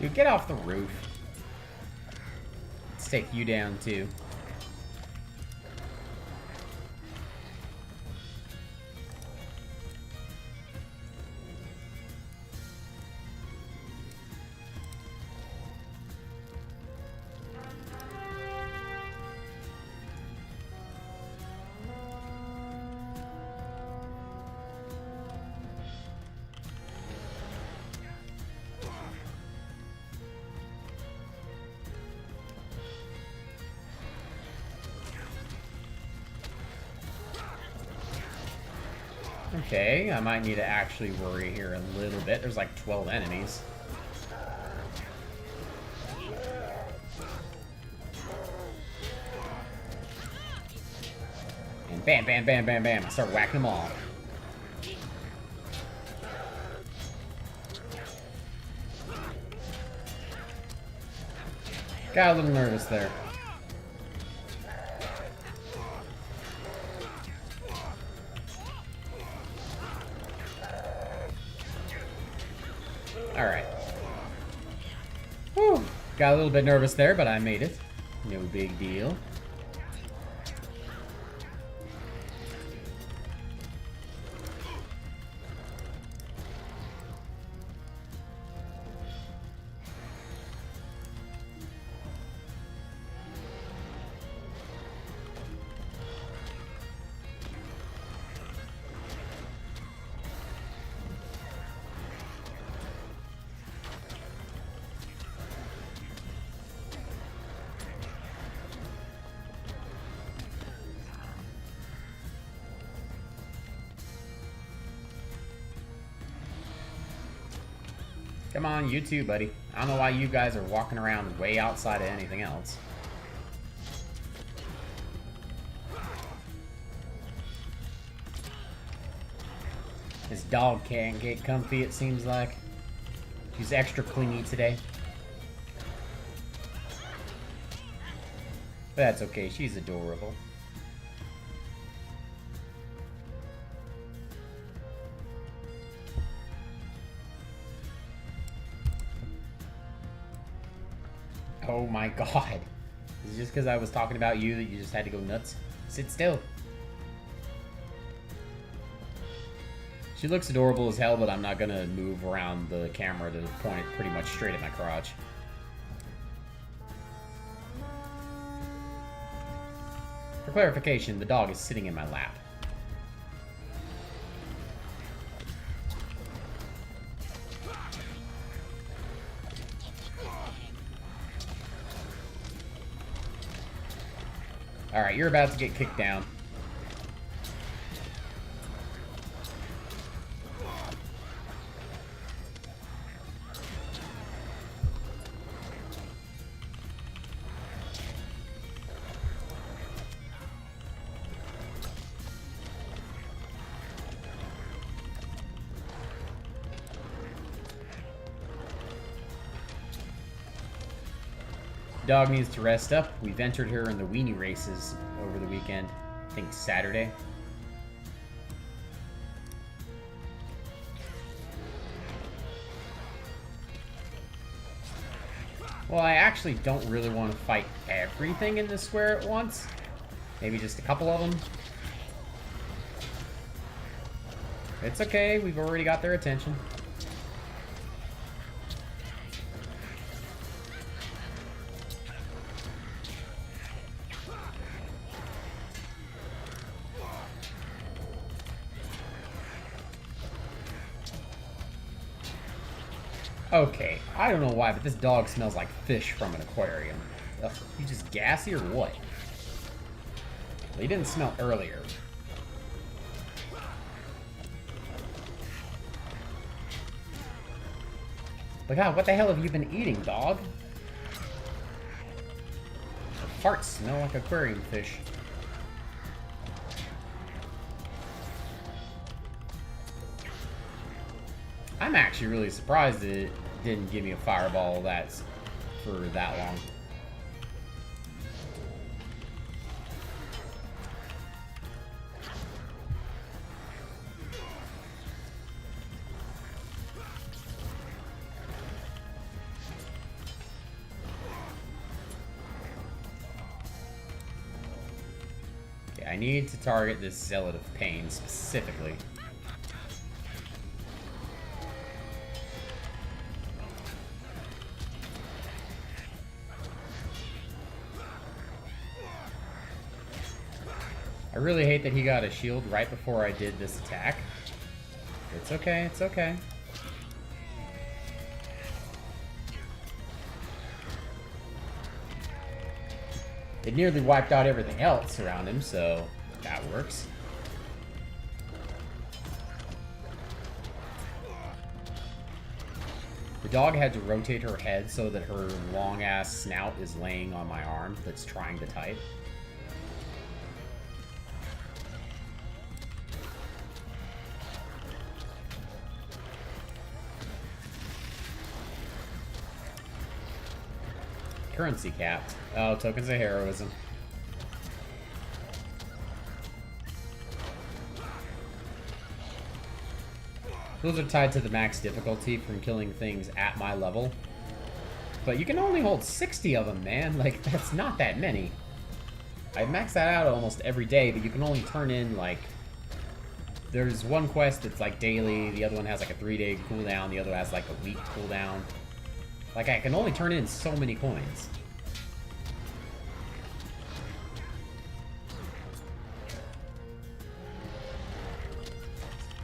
Dude, get off the roof. Let's take you down, too. Okay, I might need to actually worry here a little bit. There's like 12 enemies. And bam, bam, bam, bam, bam. I start whacking them all. Got a little nervous there. Alright. Whew. Got a little bit nervous there, but I made it. No big deal. Come on, you too, buddy. I don't know why you guys are walking around way outside of anything else. This dog can't get comfy, it seems like. She's extra clingy today. But that's okay, she's adorable. Oh my god. Is it just because I was talking about you that you just had to go nuts? Sit still. She looks adorable as hell, but I'm not gonna move around the camera to point it pretty much straight at my crotch. For clarification, the dog is sitting in my lap. Alright, you're about to get kicked down. Dog needs to rest up. We've entered her in the weenie races over the weekend. I think Saturday. Well, I actually don't really want to fight everything in the square at once. Maybe just a couple of them. It's okay, we've already got their attention. Okay, I don't know why, but this dog smells like fish from an aquarium. Ugh, you just gassy or what? Well, he didn't smell earlier. But God, what the hell have you been eating, dog? The farts smell like aquarium fish. I'm actually really surprised that it didn't give me a fireball that's for that long. Okay, I need to target this Zealot of Pain specifically. I really hate that he got a shield right before I did this attack. It's okay, it's okay. It nearly wiped out everything else around him, so that works. The dog had to rotate her head so that her long-ass snout is laying on my arm that's trying to type. Currency capped. Oh, tokens of heroism. Those are tied to the max difficulty from killing things at my level. But you can only hold 60 of them, man. Like, that's not that many. I max that out almost every day, but you can only turn in, like... There's one quest that's, like, daily. The other one has, like, a 3-day cooldown. The other has, like, a week cooldown. Like, I can only turn in so many coins.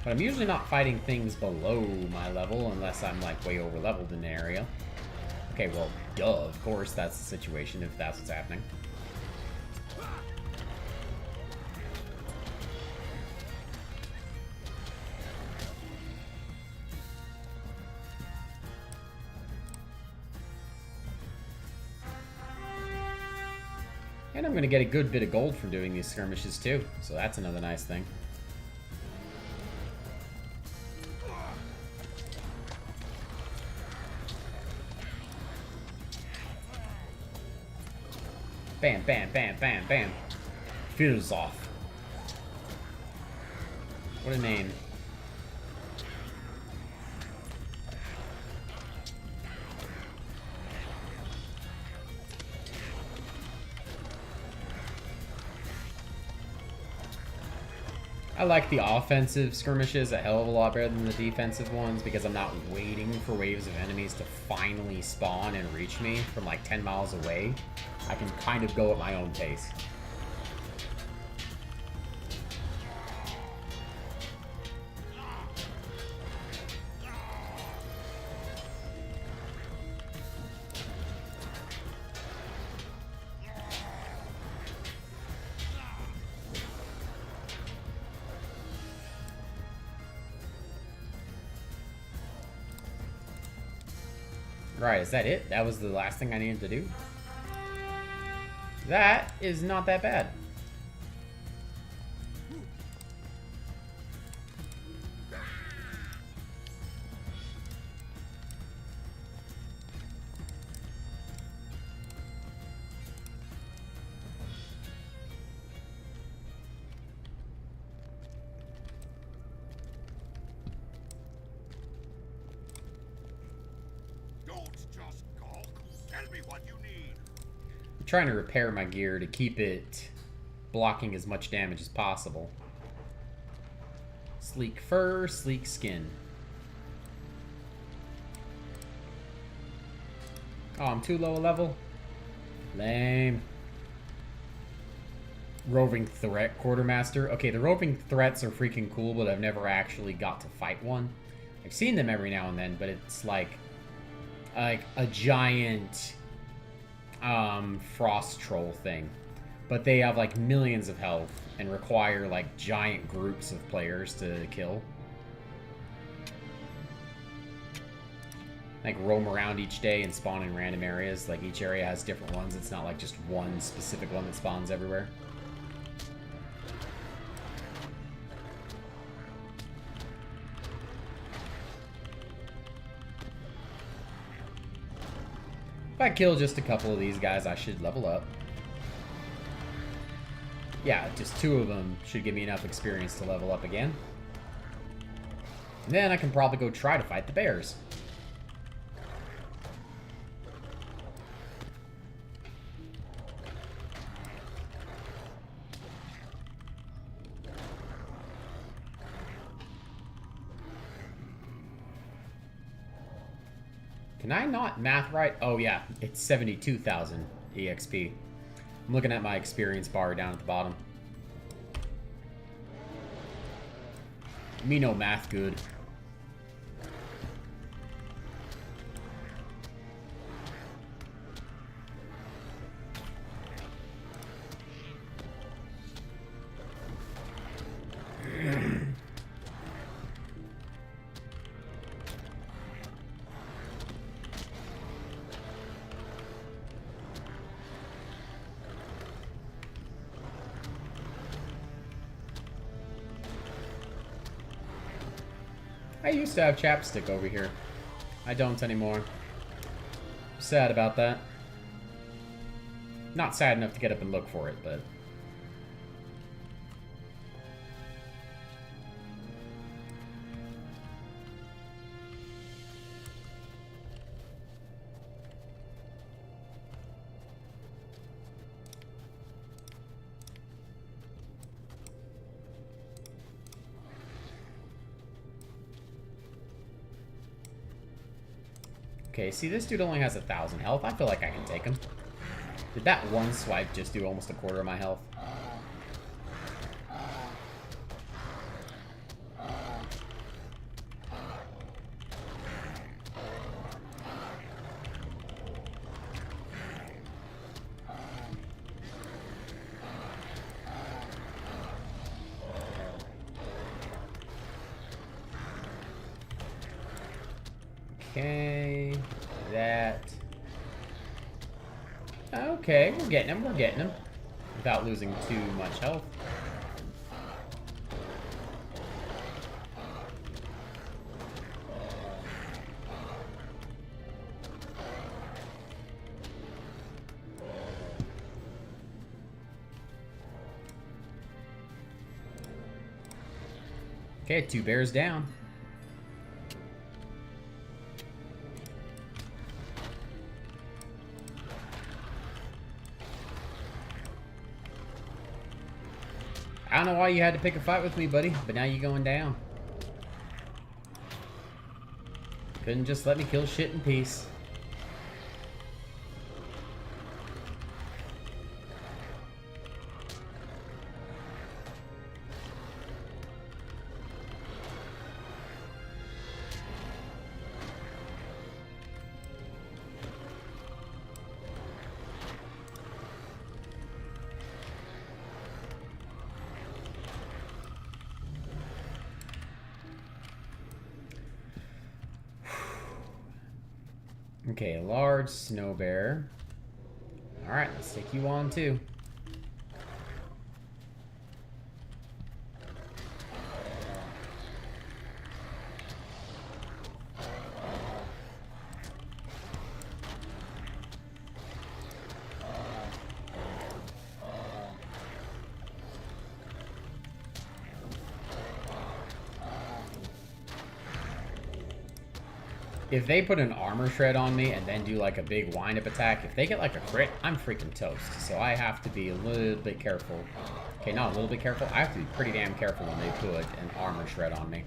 But I'm usually not fighting things below my level unless I'm, like, way over leveled in the area. Okay, well, duh, of course that's the situation if that's what's happening. And I'm going to get a good bit of gold from doing these skirmishes too, so that's another nice thing. Bam, bam, bam, bam, bam. Fizz off. What a name. I like the offensive skirmishes a hell of a lot better than the defensive ones because I'm not waiting for waves of enemies to finally spawn and reach me from like 10 miles away. I can kind of go at my own pace. Right, is that it? That was the last thing I needed to do? That is not that bad. Don't just gawk. Tell me what you need. I'm trying to repair my gear to keep it blocking as much damage as possible. Sleek fur, sleek skin. Oh, I'm too low a level? Lame. Roving threat quartermaster. Okay, the roving threats are freaking cool, but I've never actually got to fight one. I've seen them every now and then, but it's like a giant frost troll thing. But they have like millions of health and require like giant groups of players to kill. Like roam around each day and spawn in random areas. Like each area has different ones. It's not like just one specific one that spawns everywhere. If I kill just a couple of these guys, I should level up. Yeah, just 2 of them should give me enough experience to level up again. And then I can probably go try to fight the bears. Can I not math right? Oh yeah, it's 72,000 EXP. I'm looking at my experience bar down at the bottom. Me no math good. I used to have chapstick over here. I don't anymore. Sad about that. Not sad enough to get up and look for it, but... Okay, see, this dude only has 1,000 health. I feel like I can take him. Did that one swipe just do almost a quarter of my health? Okay, that. Okay, we're getting him, without losing too much health. Okay, 2 bears down. I don't know why you had to pick a fight with me, buddy, but now you're going down. Couldn't just let me kill shit in peace. Okay, a large snow bear. Alright, let's take you on too. If they put an armor shred on me and then do like a big wind-up attack, if they get like a crit, I'm freaking toast. So I have to be a little bit careful. Okay, not a little bit careful. I have to be pretty damn careful when they put an armor shred on me.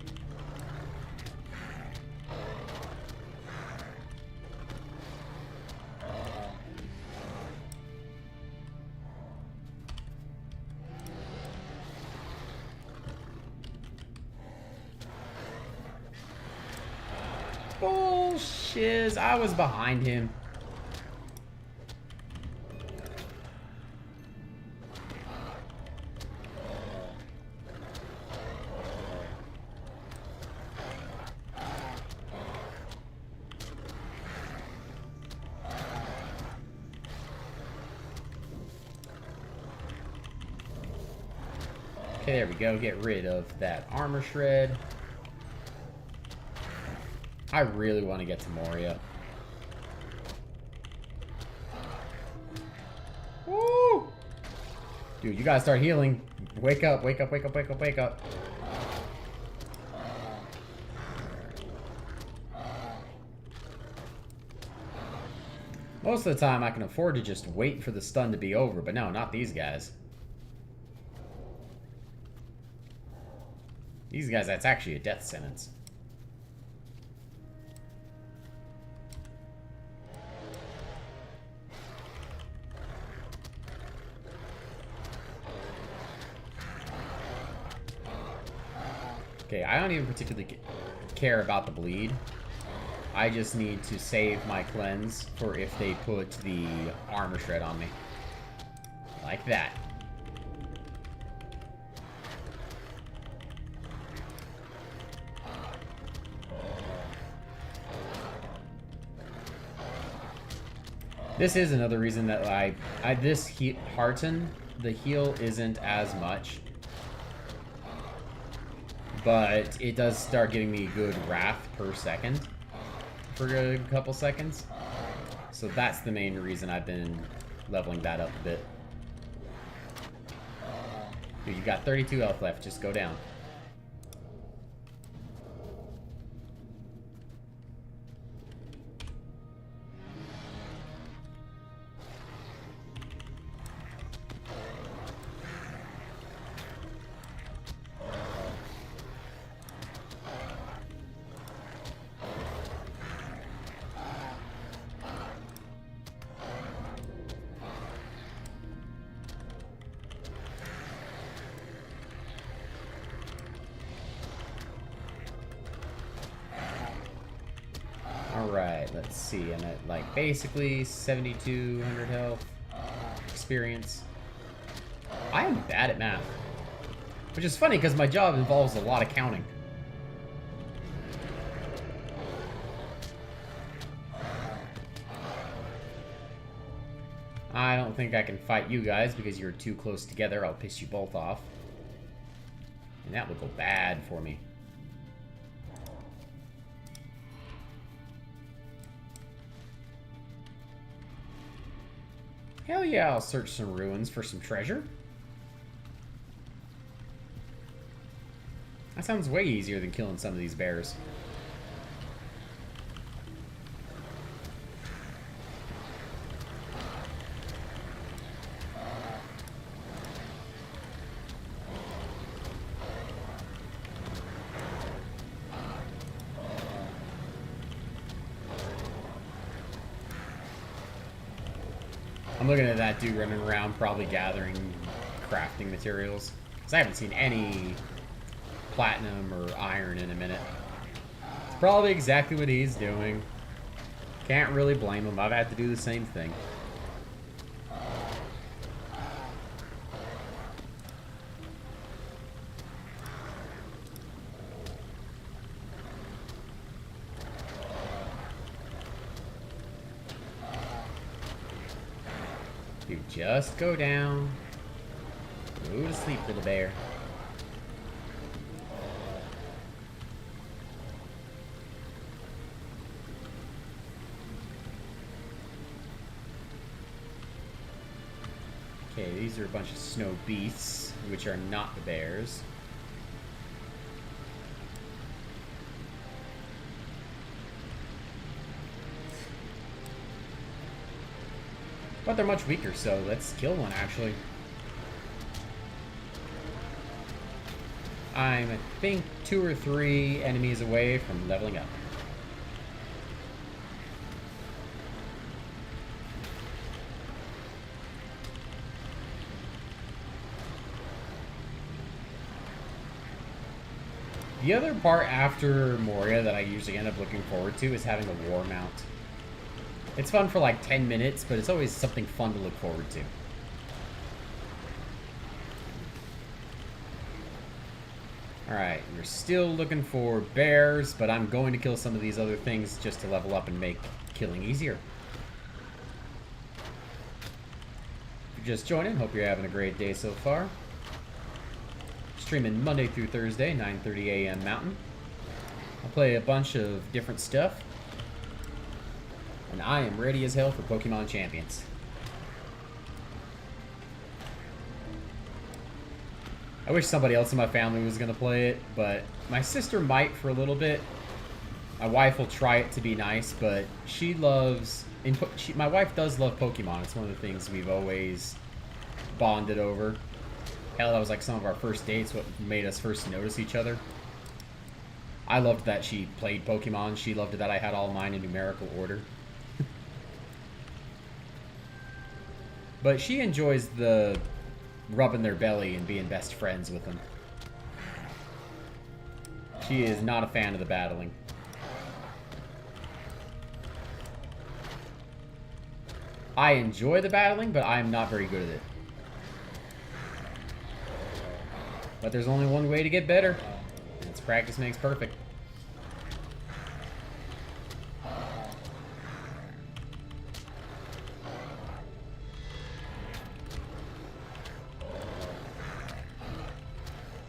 Bullshiz, I was behind him. Okay, there we go. Get rid of that armor shred. I really want to get to Moria. Woo! Dude, you gotta start healing. Wake up, wake up, wake up, wake up, wake up. Most of the time I can afford to just wait for the stun to be over, but no, not these guys. These guys, that's actually a death sentence. Okay, I don't even particularly care about the bleed. I just need to save my cleanse for if they put the armor shred on me. Like that. This is another reason that this Hearten, the heal isn't as much. But it does start giving me good wrath per second for a couple seconds. So that's the main reason I've been leveling that up a bit. Dude, you've got 32 health left. Just go down. Let's see, I'm at like basically 7,200 health, experience. I am bad at math, which is funny because my job involves a lot of counting. I don't think I can fight you guys because you're too close together. I'll piss you both off. And that would go bad for me. Hell yeah, I'll search some ruins for some treasure. That sounds way easier than killing some of these bears. I'm looking at that dude running around, probably gathering crafting materials. Because I haven't seen any platinum or iron in a minute. It's probably exactly what he's doing. Can't really blame him. I've had to do the same thing. You just go down. Go to sleep, little bear. Okay, these are a bunch of snow beasts, which are not the bears. But they're much weaker, so let's kill one, actually. I'm, I think, 2 or 3 enemies away from leveling up. The other part after Moria that I usually end up looking forward to is having a war mount. It's fun for like 10 minutes, but it's always something fun to look forward to. Alright, we're still looking for bears, but I'm going to kill some of these other things just to level up and make killing easier. If you're just joining, hope you're having a great day so far. Streaming Monday through Thursday, 9:30 a.m. Mountain. I'll play a bunch of different stuff. And I am ready as hell for Pokemon Champions. I wish somebody else in my family was going to play it, but my sister might for a little bit. My wife will try it to be nice, but she loves... my wife does love Pokemon. It's one of the things we've always bonded over. Hell, that was like some of our first dates, what made us first notice each other. I loved that she played Pokemon. She loved that I had all mine in numerical order. But she enjoys the rubbing their belly and being best friends with them. She is not a fan of the battling. I enjoy the battling, but I am not very good at it. But there's only one way to get better. And it's practice makes perfect.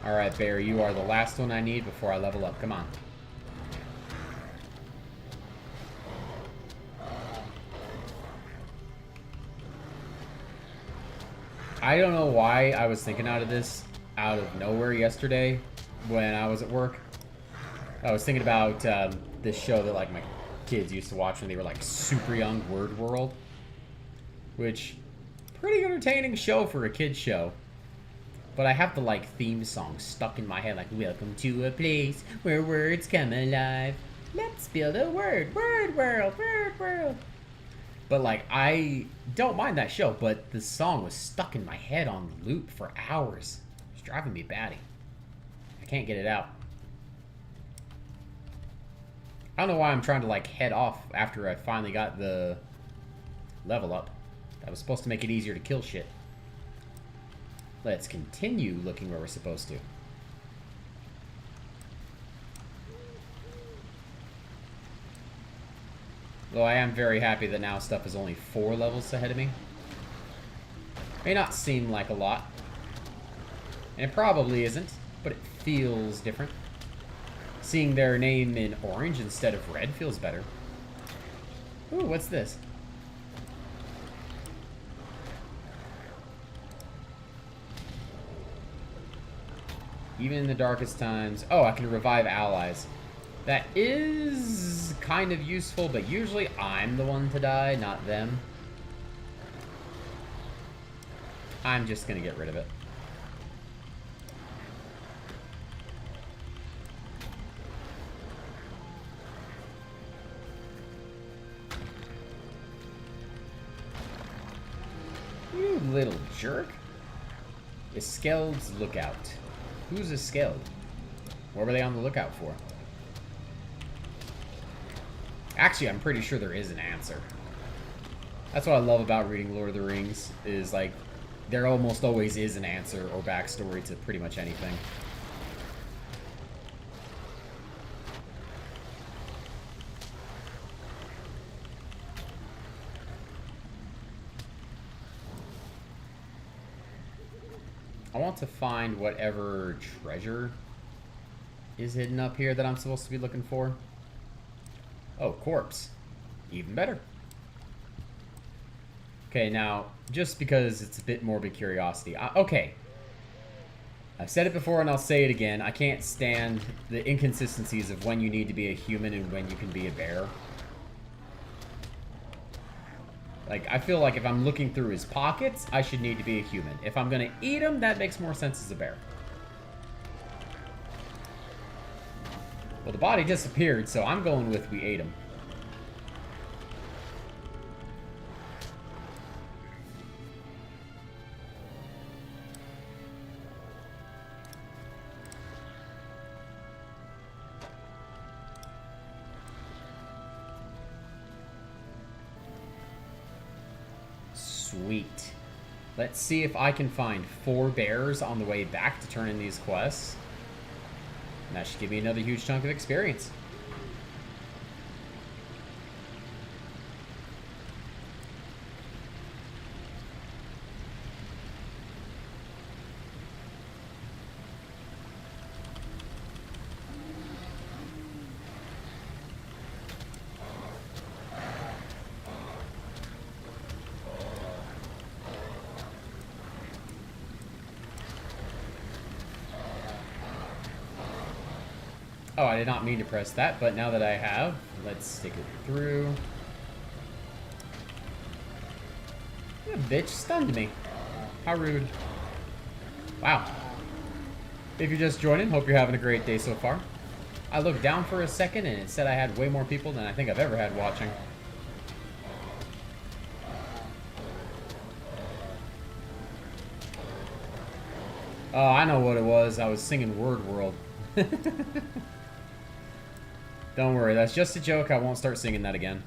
Alright, Bear, you are the last one I need before I level up. Come on. I don't know why I was thinking out of nowhere yesterday when I was at work. I was thinking about this show that like my kids used to watch when they were like super young, Word World. Which, pretty entertaining show for a kid's show. But I have the, like, theme song stuck in my head, like, welcome to a place where words come alive. Let's build a word world, word world. But, like, I don't mind that show, but the song was stuck in my head on loop for hours. It's driving me batty. I can't get it out. I don't know why I'm trying to like head off after I finally got the level up. That was supposed to make it easier to kill shit. Let's continue looking where we're supposed to. Though I am very happy that now stuff is only 4 levels ahead of me. May not seem like a lot. And it probably isn't, but it feels different. Seeing their name in orange instead of red feels better. Ooh, what's this? Even in the darkest times... Oh, I can revive allies. That is kind of useful, but usually I'm the one to die, not them. I'm just gonna get rid of it. You little jerk. The Skeld's lookout. Who's a Skeld? What were they on the lookout for? Actually, I'm pretty sure there is an answer. That's what I love about reading Lord of the Rings, is like, there almost always is an answer or backstory to pretty much anything. I want to find whatever treasure is hidden up here that I'm supposed to be looking for. Oh, corpse. Even better. Okay, now, just because it's a bit morbid curiosity. Okay. I've said it before and I'll say it again. I can't stand the inconsistencies of when you need to be a human and when you can be a bear. Like, I feel like if I'm looking through his pockets, I should need to be a human. If I'm gonna eat him, that makes more sense as a bear. Well, the body disappeared, so I'm going with we ate him. Sweet. Let's see if I can find 4 bears on the way back to turn in these quests. And that should give me another huge chunk of experience. Oh, I did not mean to press that, but now that I have, let's stick it through. Yeah, bitch stunned me. How rude. Wow. If you're just joining, hope you're having a great day so far. I looked down for a second and it said I had way more people than I think I've ever had watching. Oh, I know what it was. I was singing Word World. Don't worry, that's just a joke. I won't start singing that again.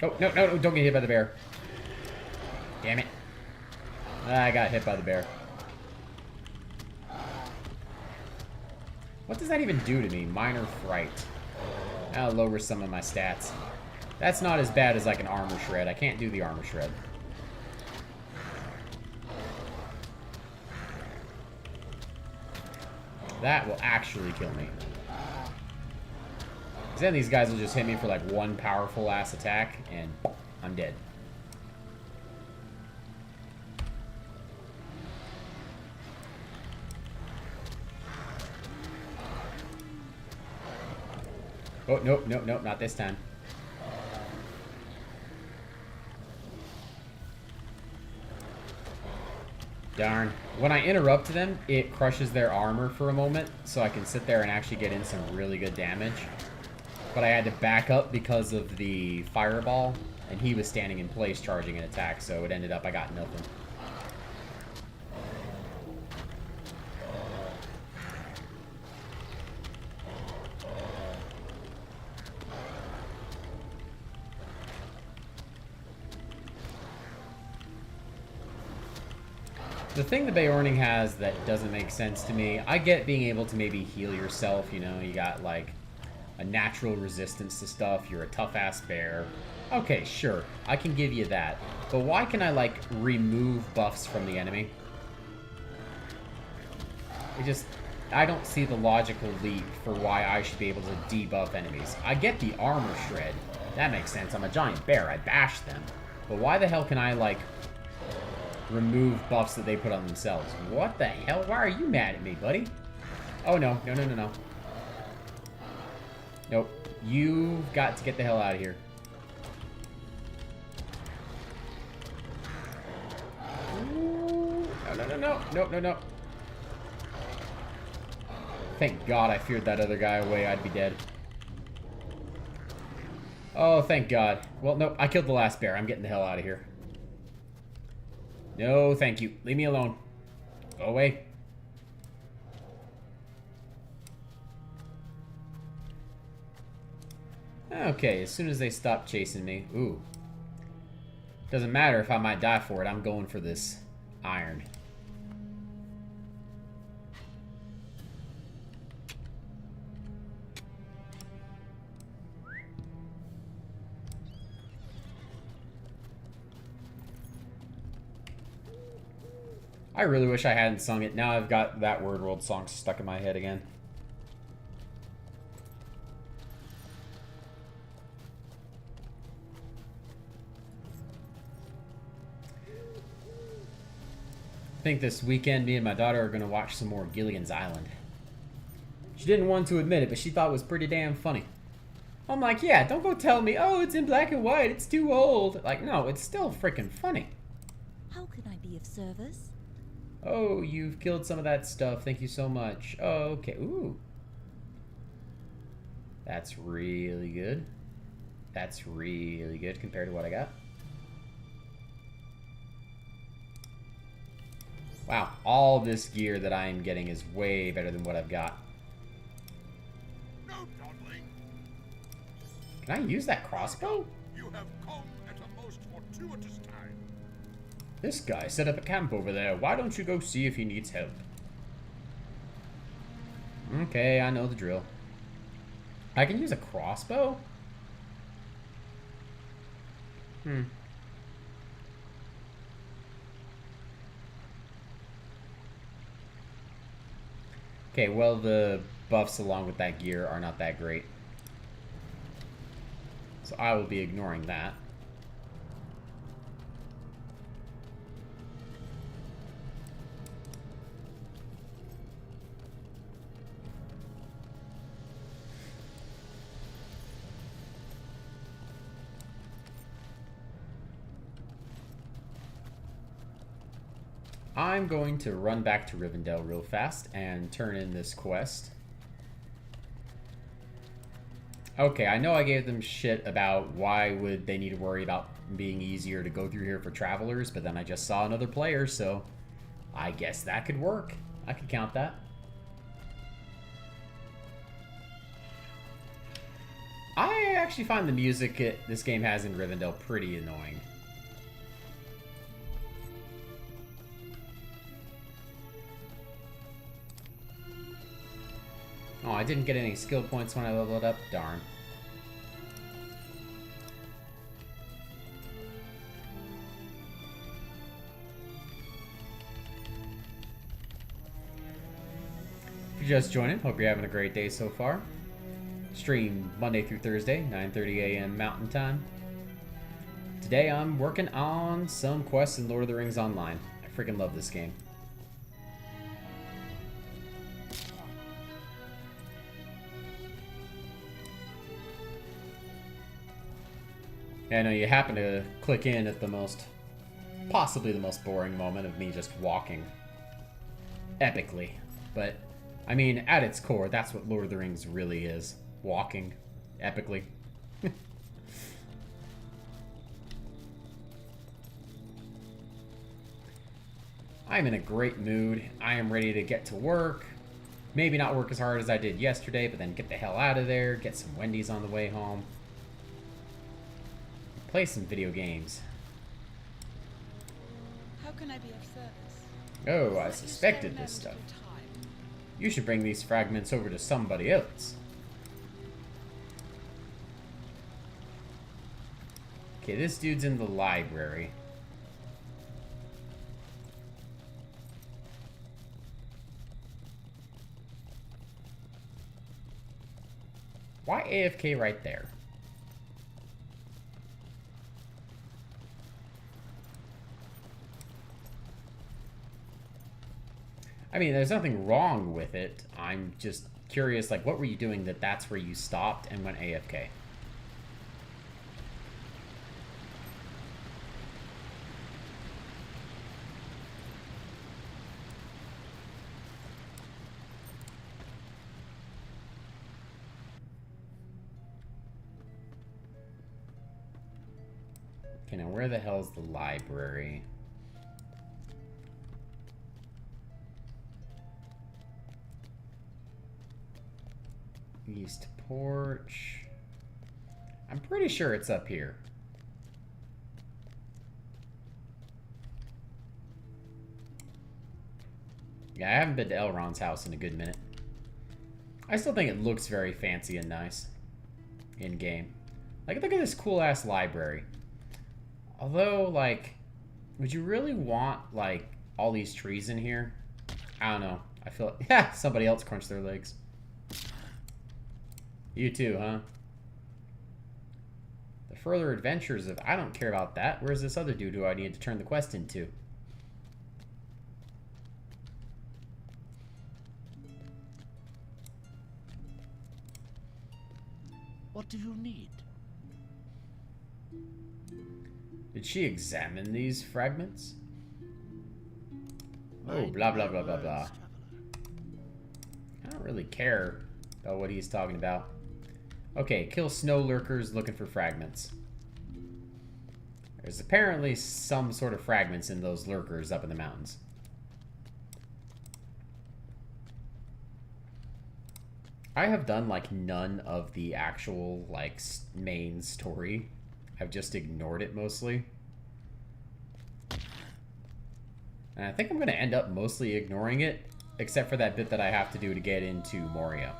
Oh, no, no, no, don't get hit by the bear. Damn it. I got hit by the bear. What does that even do to me? Minor fright. That'll lower some of my stats. That's not as bad as like an armor shred. I can't do the armor shred. That will actually kill me. Because then these guys will just hit me for like one powerful ass attack, and I'm dead. Oh, nope, nope, nope, not this time. Darn. When I interrupt them, it crushes their armor for a moment, so I can sit there and actually get in some really good damage. But I had to back up because of the fireball, and he was standing in place charging an attack, so it ended up I got nothing. The thing the Beorning has that doesn't make sense to me, I get being able to maybe heal yourself, you know, you got like a natural resistance to stuff, you're a tough-ass bear. Okay, sure, I can give you that. But why can I, like, remove buffs from the enemy? I don't see the logical leap for why I should be able to debuff enemies. I get the armor shred. That makes sense. I'm a giant bear. I bash them. But why the hell can I, like, remove buffs that they put on themselves? What the hell? Why are you mad at me, buddy? Oh, no. No, no, no, no. Nope. You've got to get the hell out of here. Ooh. No, no, no, no. No, no, no. Thank God I feared that other guy away. I'd be dead. Oh, thank God. Well, no, I killed the last bear. I'm getting the hell out of here. No, thank you. Leave me alone. Go away. Okay, as soon as they stop chasing me. Ooh. Doesn't matter if I might die for it. I'm going for this iron. I really wish I hadn't sung it. Now I've got that Word World song stuck in my head again. I think this weekend me and my daughter are going to watch some more Gilligan's Island. She didn't want to admit it, but she thought it was pretty damn funny. I'm like, yeah, don't go tell me, oh, it's in black and white, it's too old. Like, no, it's still freaking funny. How can I be of service? Oh, you've killed some of that stuff. Thank you so much. Oh, okay. Ooh. That's really good. That's really good compared to what I got. Wow, all this gear that I am getting is way better than what I've got. No dawdling. Can I use that crossbow? You have come at a most fortuitous time. This guy set up a camp over there. Why don't you go see if he needs help? Okay, I know the drill. I can use a crossbow? Okay, well, the buffs along with that gear are not that great. So I will be ignoring that. I'm going to run back to Rivendell real fast and turn in this quest. Okay, I know I gave them shit about why would they need to worry about being easier to go through here for travelers, but then I just saw another player, so I guess that could work. I could count that. I actually find the music this game has in Rivendell pretty annoying. Oh, I didn't get any skill points when I leveled up. Darn. If you're just joining, hope you're having a great day so far. Stream Monday through Thursday, 9:30 a.m. Mountain Time. Today I'm working on some quests in Lord of the Rings Online. I freaking love this game. I know you happen to click in at the possibly the most boring moment of me just walking epically. But, I mean, at its core, that's what Lord of the Rings really is. Walking epically. I'm in a great mood. I am ready to get to work. Maybe not work as hard as I did yesterday, but then get the hell out of there, get some Wendy's on the way home. Play some video games. How can I be of service? Oh, I suspected this stuff. You should bring these fragments over to somebody else. Okay, this dude's in the library. Why AFK right there? I mean, there's nothing wrong with it. I'm just curious, like, what were you doing that's where you stopped and went AFK? Okay, now where the hell's the library? East porch. I'm pretty sure it's up here. Yeah, I haven't been to Elrond's house in a good minute. I still think it looks very fancy and nice in game. Like, look at this cool ass library. Although, like, would you really want, like, all these trees in here? I don't know. I feel like, yeah, somebody else crunched their legs. You too, huh? The further adventures of... I don't care about that. Where's this other dude who I need to turn the quest into? What do you need? Did she examine these fragments? Oh, blah, blah, blah, blah, blah. I don't really care about what he's talking about. Okay, kill snow lurkers looking for fragments. There's apparently some sort of fragments in those lurkers up in the mountains. I have done, like, none of the actual, like, main story. I've just ignored it mostly. And I think I'm going to end up mostly ignoring it, except for that bit that I have to do to get into Moria.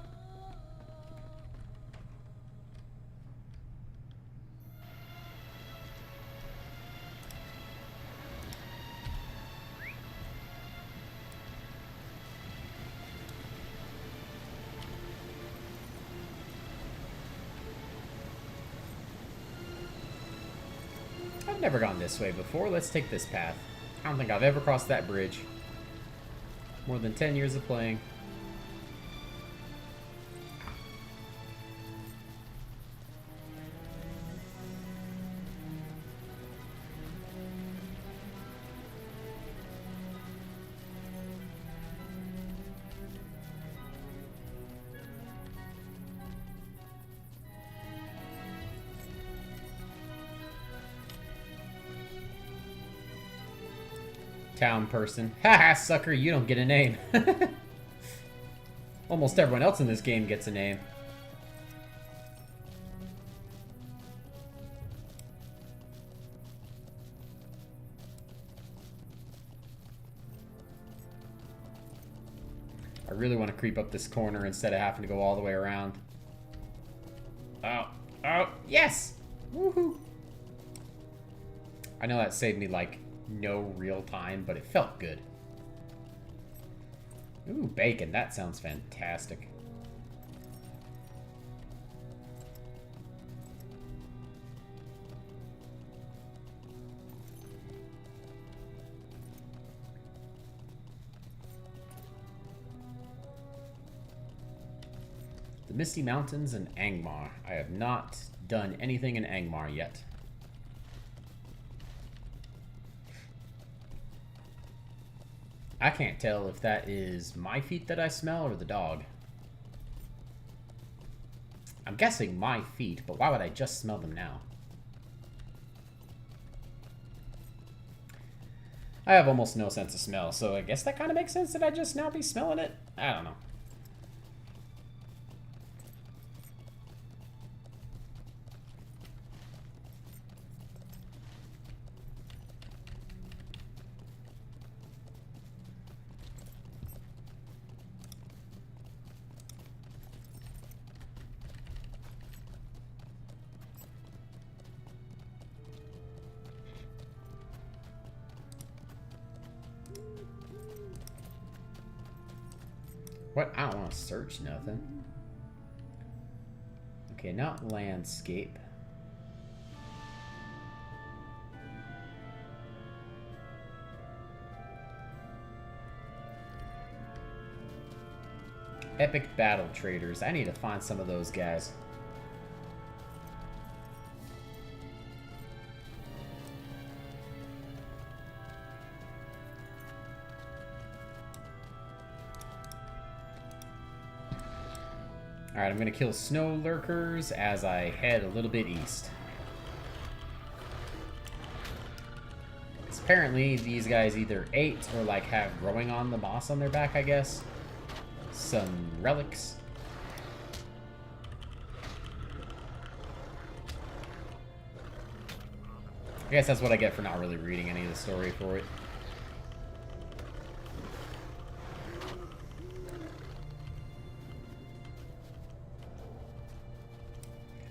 I've never gone this way before. Let's take this path. I don't think I've ever crossed that bridge. More than 10 years of playing. Town person. Haha, sucker, you don't get a name. Almost everyone else in this game gets a name. I really want to creep up this corner instead of having to go all the way around. Oh, oh, yes! Woohoo! I know that saved me, like, no real time, but it felt good. Ooh, bacon. That sounds fantastic. The Misty Mountains and Angmar. I have not done anything in Angmar yet. I can't tell if that is my feet that I smell or the dog. I'm guessing my feet, but why would I just smell them now? I have almost no sense of smell, so I guess that kind of makes sense that I just now be smelling it. I don't know. What? I don't want to search nothing. Okay, not landscape. Epic battle traders. I need to find some of those guys. Alright, I'm gonna kill snow lurkers as I head a little bit east. Apparently, these guys either ate or like have growing on the moss on their back, I guess. Some relics. I guess that's what I get for not really reading any of the story for it.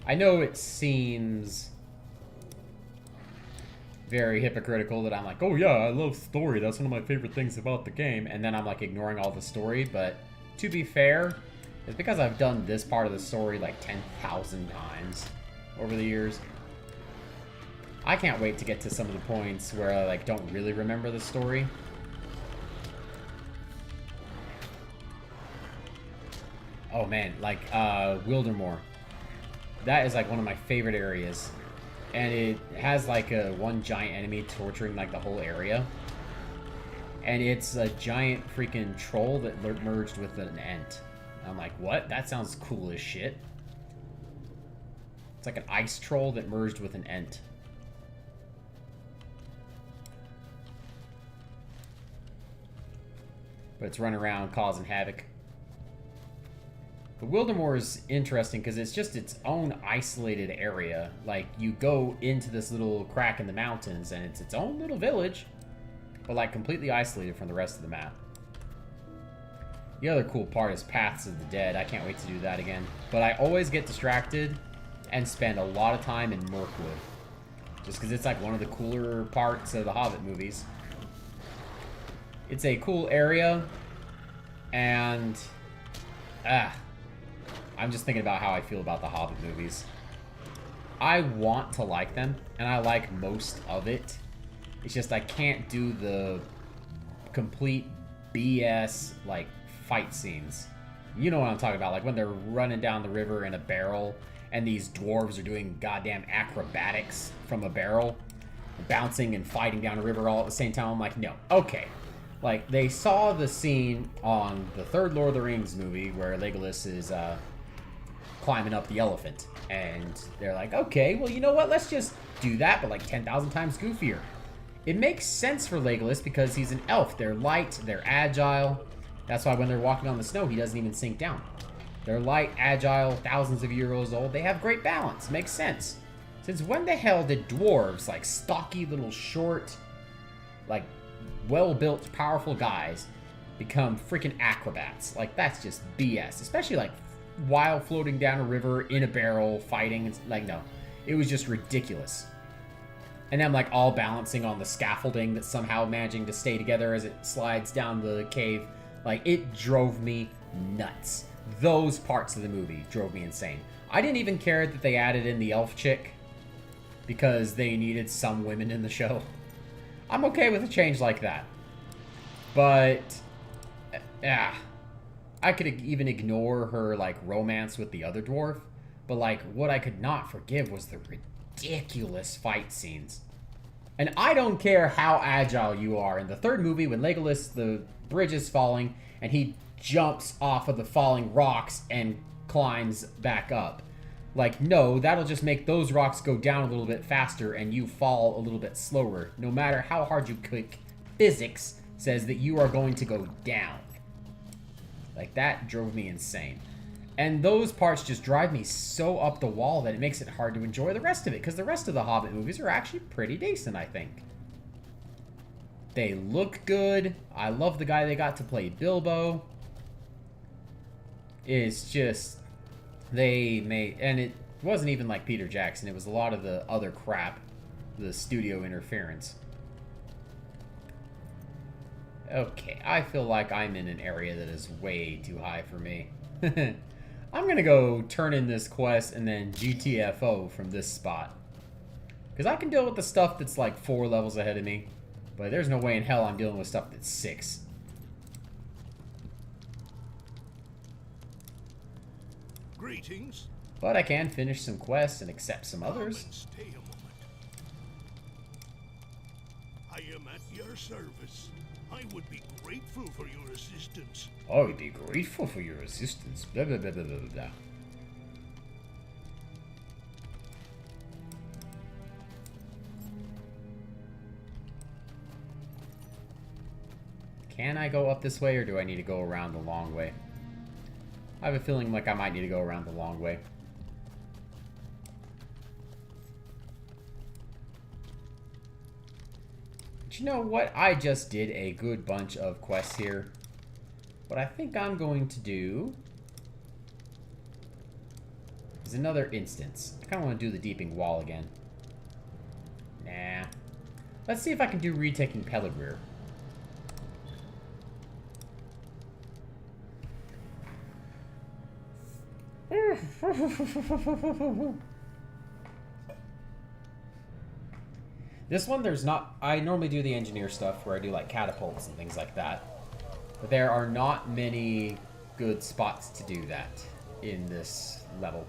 I know it seems very hypocritical that I'm like, oh yeah, I love story, that's one of my favorite things about the game, and then I'm like ignoring all the story, but to be fair, it's because I've done this part of the story like 10,000 times over the years. I can't wait to get to some of the points where I like don't really remember the story. Oh man, like Wildermore. That is like one of my favorite areas. And it has like a one giant enemy torturing like the whole area. And it's a giant freaking troll that merged with an ent. I'm like, what? That sounds cool as shit. It's like an ice troll that merged with an ent. But it's running around causing havoc. But Wildermore is interesting because it's just its own isolated area. Like, you go into this little crack in the mountains and it's its own little village. But like completely isolated from the rest of the map. The other cool part is Paths of the Dead. I can't wait to do that again. But I always get distracted and spend a lot of time in Mirkwood. Just because it's like one of the cooler parts of the Hobbit movies. It's a cool area. And I'm just thinking about how I feel about the Hobbit movies. I want to like them, and I like most of it. It's just I can't do the complete BS, like, fight scenes. You know what I'm talking about, like when they're running down the river in a barrel, and these dwarves are doing goddamn acrobatics from a barrel, bouncing and fighting down a river all at the same time. I'm like, no, okay. Like, they saw the scene on the third Lord of the Rings movie where Legolas is, climbing up the elephant. And they're like, okay, well, you know what? Let's just do that, but like 10,000 times goofier. It makes sense for Legolas because he's an elf. They're light, they're agile. That's why when they're walking on the snow, he doesn't even sink down. They're light, agile, thousands of years old. They have great balance. Makes sense. Since when the hell did dwarves, like stocky little short, like well-built, powerful guys, become freaking acrobats? Like, that's just BS. Especially like while floating down a river in a barrel, fighting. It's like, no. It was just ridiculous. And then, like, all balancing on the scaffolding that's somehow managing to stay together as it slides down the cave. Like, it drove me nuts. Those parts of the movie drove me insane. I didn't even care that they added in the elf chick because they needed some women in the show. I'm okay with a change like that. But, yeah. I could even ignore her, like, romance with the other dwarf. But, like, what I could not forgive was the ridiculous fight scenes. And I don't care how agile you are. In the third movie, when Legolas, the bridge is falling, and he jumps off of the falling rocks and climbs back up. Like, no, that'll just make those rocks go down a little bit faster and you fall a little bit slower. No matter how hard you kick, physics says that you are going to go down. Like, that drove me insane. And those parts just drive me so up the wall that it makes it hard to enjoy the rest of it. Because the rest of the Hobbit movies are actually pretty decent, I think. They look good. I love the guy they got to play Bilbo. It's just... They made... And it wasn't even like Peter Jackson. It was a lot of the other crap. The studio interference. Okay, I feel like I'm in an area that is way too high for me. I'm gonna go turn in this quest and then GTFO from this spot. Because I can deal with the stuff that's like 4 levels ahead of me. But there's no way in hell I'm dealing with stuff that's 6. Greetings. But I can finish some quests and accept some Come others. and stay a moment. I am at your service. I would be grateful for your assistance. I would be grateful for your assistance. Blah, blah, blah, blah, blah, blah. Can I go up this way, or do I need to go around the long way? I have a feeling like I might need to go around the long way. But you know what? I just did a good bunch of quests here. What I think I'm going to do is another instance. I kind of want to do the Deeping Wall again. Nah. Let's see if I can do retaking Pelagreer. This one, there's not... I normally do the engineer stuff where I do like catapults and things like that. But there are not many good spots to do that in this level.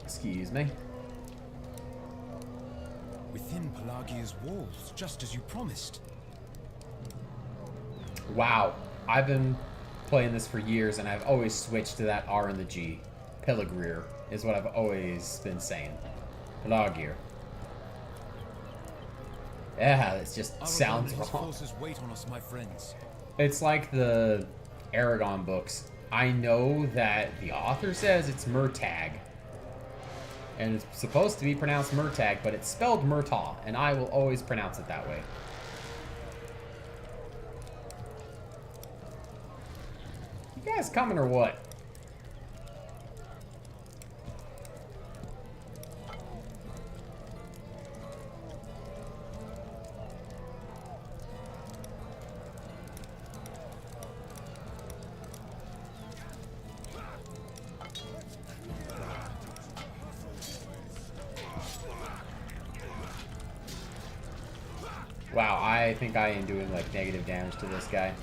Excuse me. Within Pelagia's walls, just as you promised. Wow. I've been playing this for years, and I've always switched to that R and the G. Pelagreer is what I've always been saying. Pelagier. Yeah, it just sounds Aragorn and his wrong. forces wait on us, my friends. It's like the Aragon books. I know that the author says it's Murtagh. And it's supposed to be pronounced Murtagh, but it's spelled Murtaugh, and I will always pronounce it that way. You guys coming or what? Wow, I think I am doing like negative damage to this guy.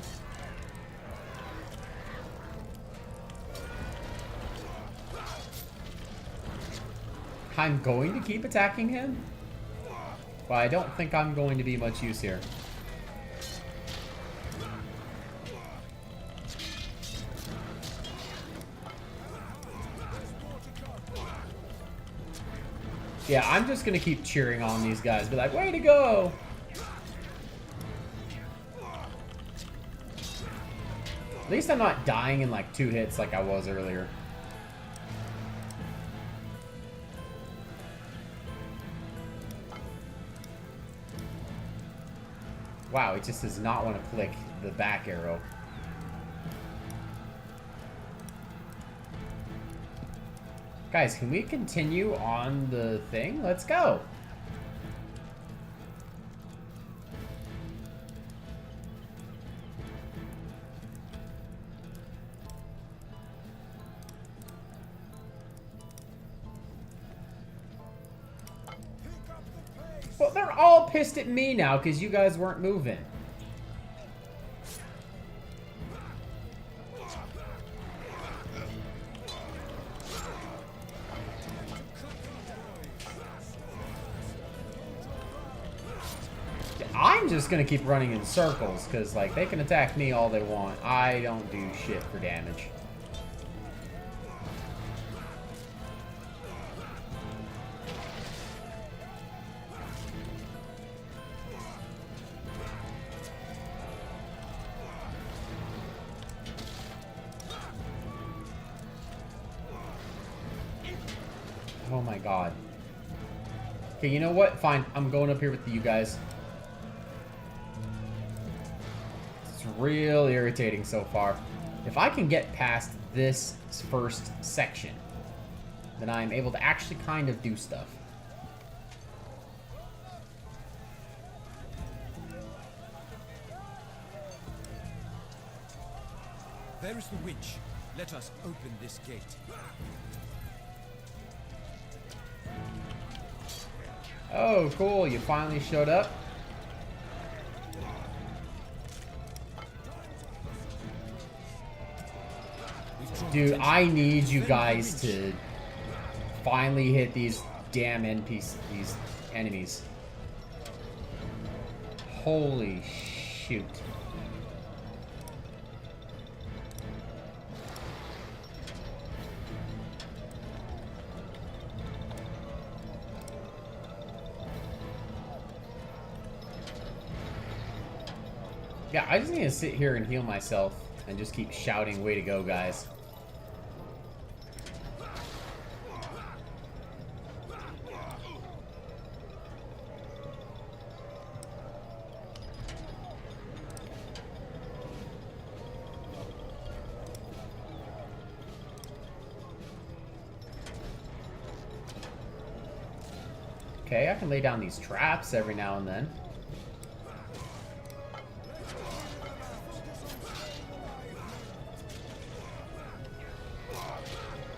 I'm going to keep attacking him, but I don't think I'm going to be much use here. Yeah, I'm just gonna keep cheering on these guys. Be like, way to go! At least I'm not dying in like 2 hits like I was earlier. Wow, it just does not want to click the back arrow. Guys, can we continue on the thing? Let's go! Well, they're all pissed at me now because you guys weren't moving. I'm just gonna keep running in circles because, like, they can attack me all they want. I don't do shit for damage. Oh my god. Okay, you know what? Fine. I'm going up here with you guys. It's real irritating so far. If I can get past this first section, then I'm able to actually kind of do stuff. There is the winch. Let us open this gate. Oh, cool. You finally showed up. Dude, I need you guys to finally hit these damn these enemies. Holy shoot. Yeah, I just need to sit here and heal myself and just keep shouting, way to go, guys. Okay, I can lay down these traps every now and then.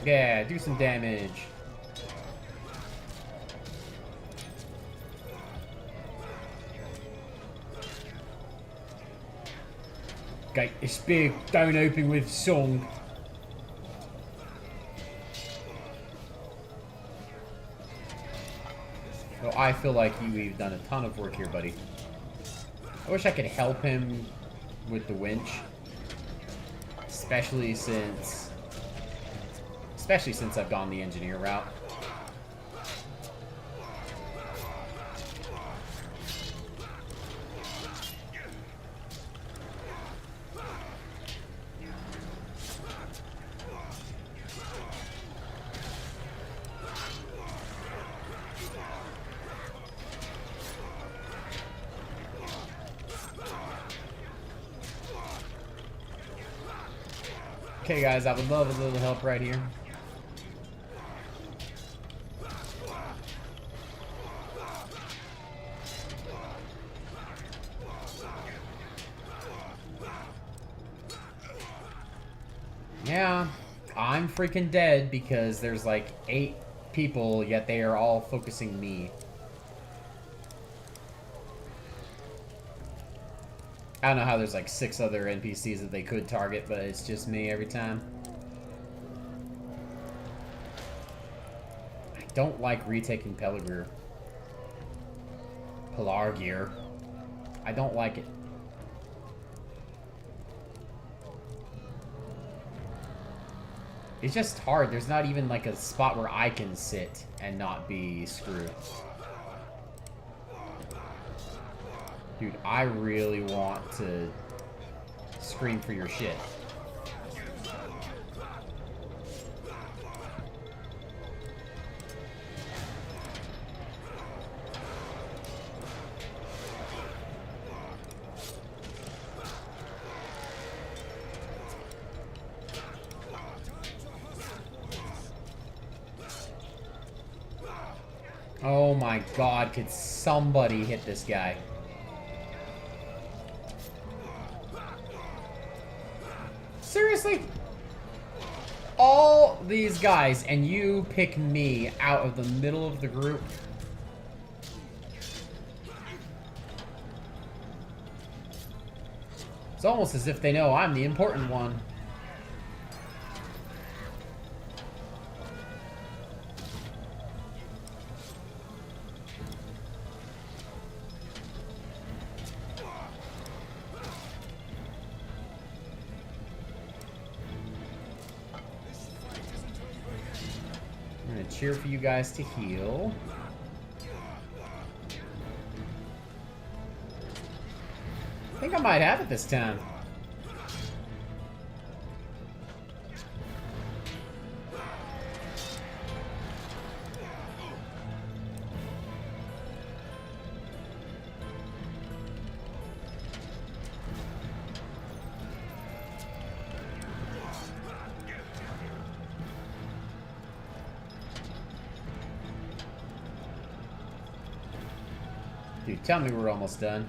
Yeah, do some damage. Gate is big, don't open with song. So I feel like you've done a ton of work here, buddy. I wish I could help him with the winch. Especially since I've gone the engineer route. Okay, guys, I would love a little help right here. Yeah, I'm freaking dead because there's like 8 people, yet they are all focusing me. I don't know how there's like 6 other NPCs that they could target, but it's just me every time. I don't like retaking Pelargear. I don't like it. It's just hard. There's not even like a spot where I can sit and not be screwed. Dude, I really want to scream for your shit. Oh my god, could somebody hit this guy? Seriously? All these guys, and you pick me out of the middle of the group? It's almost as if they know I'm the important one. I'm gonna cheer for you guys to heal. I think I might have it this time. Dude, tell me we're almost done.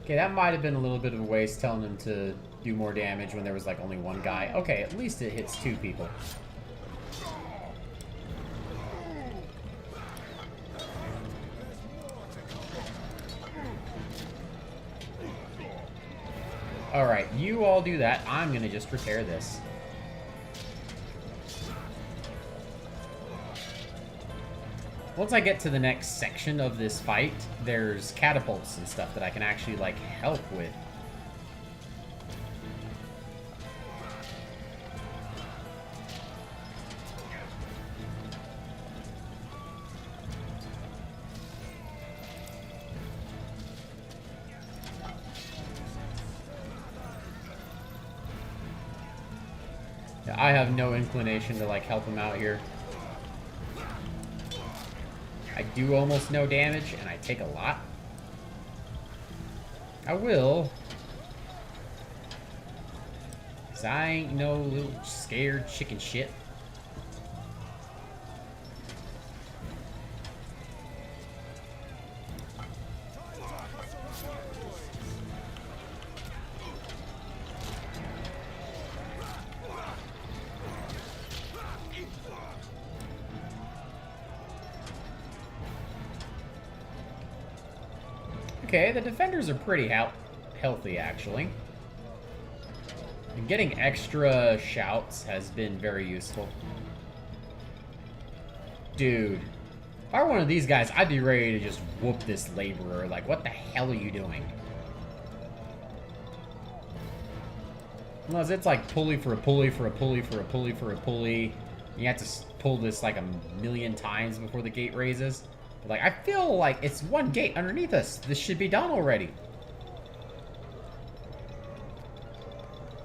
Okay, that might have been a little bit of a waste telling him to do more damage when there was like only one guy. Okay, at least it hits 2 people. Alright, you all do that. I'm gonna just repair this. Once I get to the next section of this fight, there's catapults and stuff that I can actually, like, help with. Yeah, I have no inclination to, like, help him out here. I do almost no damage, and I take a lot. I will. Because I ain't no little scared chicken shit. Okay, the defenders are pretty healthy, actually. And getting extra shouts has been very useful. Dude, if I were one of these guys, I'd be ready to just whoop this laborer. Like, what the hell are you doing? Unless it's like pulley for a pulley for a pulley for a pulley for a pulley. You have to pull this like a million times before the gate raises. Like, I feel like it's one gate underneath us. This should be done already.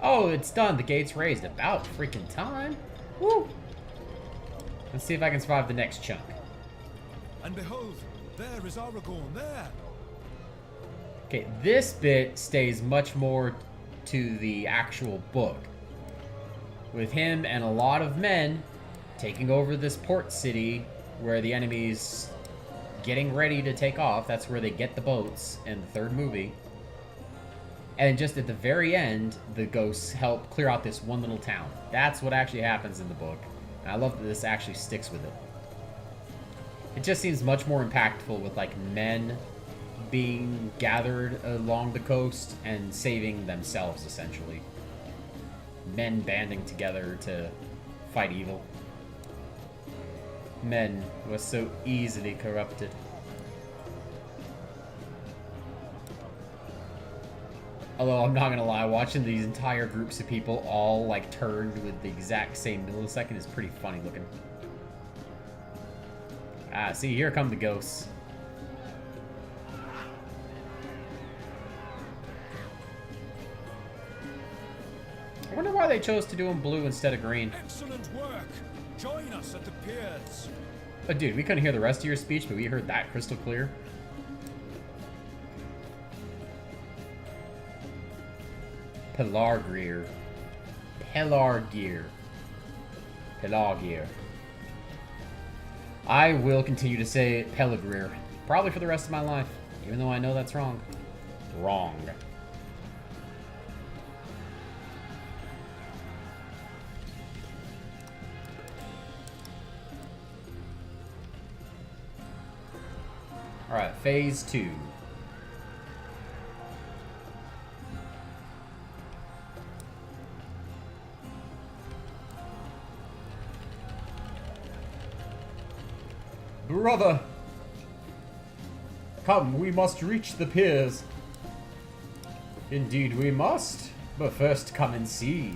Oh, it's done. The gate's raised. About freaking time. Woo! Let's see if I can survive the next chunk. And behold, there is Aragorn, there! Okay, this bit stays much more to the actual book. With him and a lot of men taking over this port city where the enemy's getting ready to take off. That's where they get the boats in the 3rd movie. And just at the very end, the ghosts help clear out this one little town. That's what actually happens in the book. And I love that this actually sticks with it. It just seems much more impactful with, like, men being gathered along the coast and saving themselves, essentially. Men banding together to fight evil. Men were so easily corrupted. Although, I'm not gonna lie, watching these entire groups of people all, like, turned with the exact same millisecond is pretty funny looking. Ah, see, here come the ghosts. I wonder why they chose to do them blue instead of green. Excellent work! Join us at the piers! Oh, dude, we couldn't hear the rest of your speech, but we heard that crystal clear. Pelargir. Pelargir. Pelargir. I will continue to say Pelargir, probably for the rest of my life, even though I know that's wrong. Wrong. Alright, phase 2. Brother! Come, we must reach the piers. Indeed we must, but first come and see.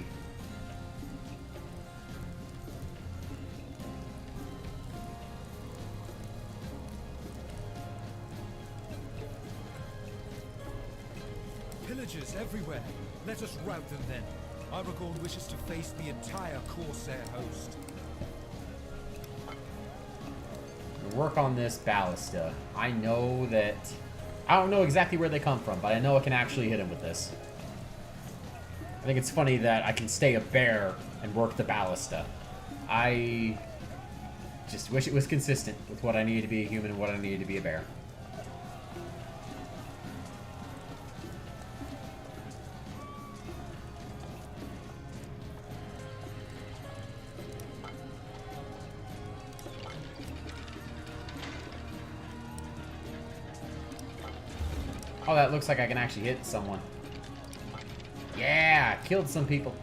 Pillagers everywhere. Let us rout them then. Aragorn wishes to face the entire Corsair host. Work on this ballista. I know that I don't know exactly where they come from, but I know I can actually hit him with this. I think it's funny that I can stay a bear and work the ballista. I just wish it was consistent with what I needed to be a human and what I needed to be a bear. Oh, that looks like I can actually hit someone. Yeah, killed some people.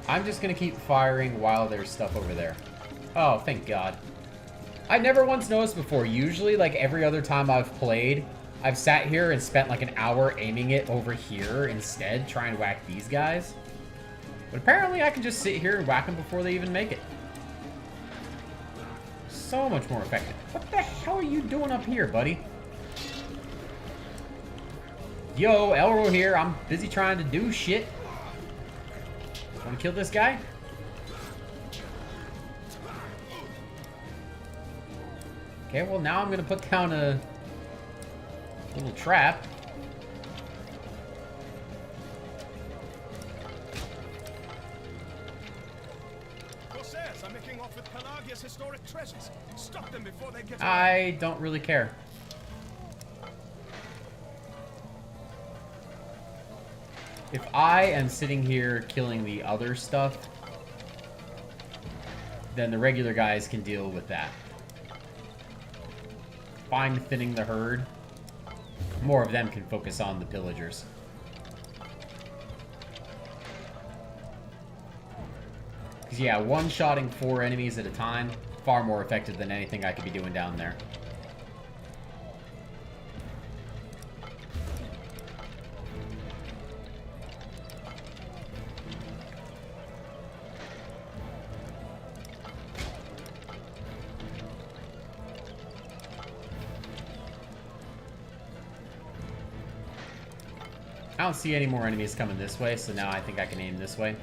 I'm just gonna keep firing while there's stuff over there. Oh, thank God. I never once noticed before. Usually, like every other time I've played, I've sat here and spent like an hour aiming it over here instead, trying to whack these guys. But apparently I can just sit here and whack them before they even make it. So much more effective. What the hell are you doing up here, buddy? Yo, Elro here. I'm busy trying to do shit. Want to kill this guy? Okay, well now I'm going to put down a little trap. Corsairs are making off with Pelagia's historic treasures. Stop them before they get away. I don't really care. If I am sitting here killing the other stuff, then the regular guys can deal with that. Fine thinning the herd. More of them can focus on the pillagers. Because yeah, one-shotting 4 enemies at a time, far more effective than anything I could be doing down there. I don't see any more enemies coming this way, so now I think I can aim this way.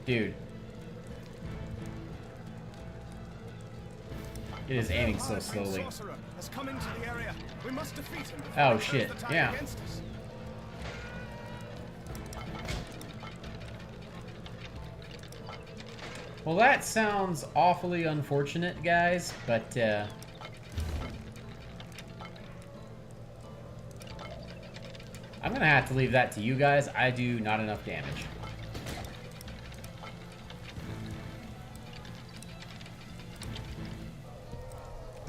Dude. It is aiming so slowly. Oh shit, yeah. Well, that sounds awfully unfortunate, guys, but, I'm gonna have to leave that to you guys. I do not enough damage.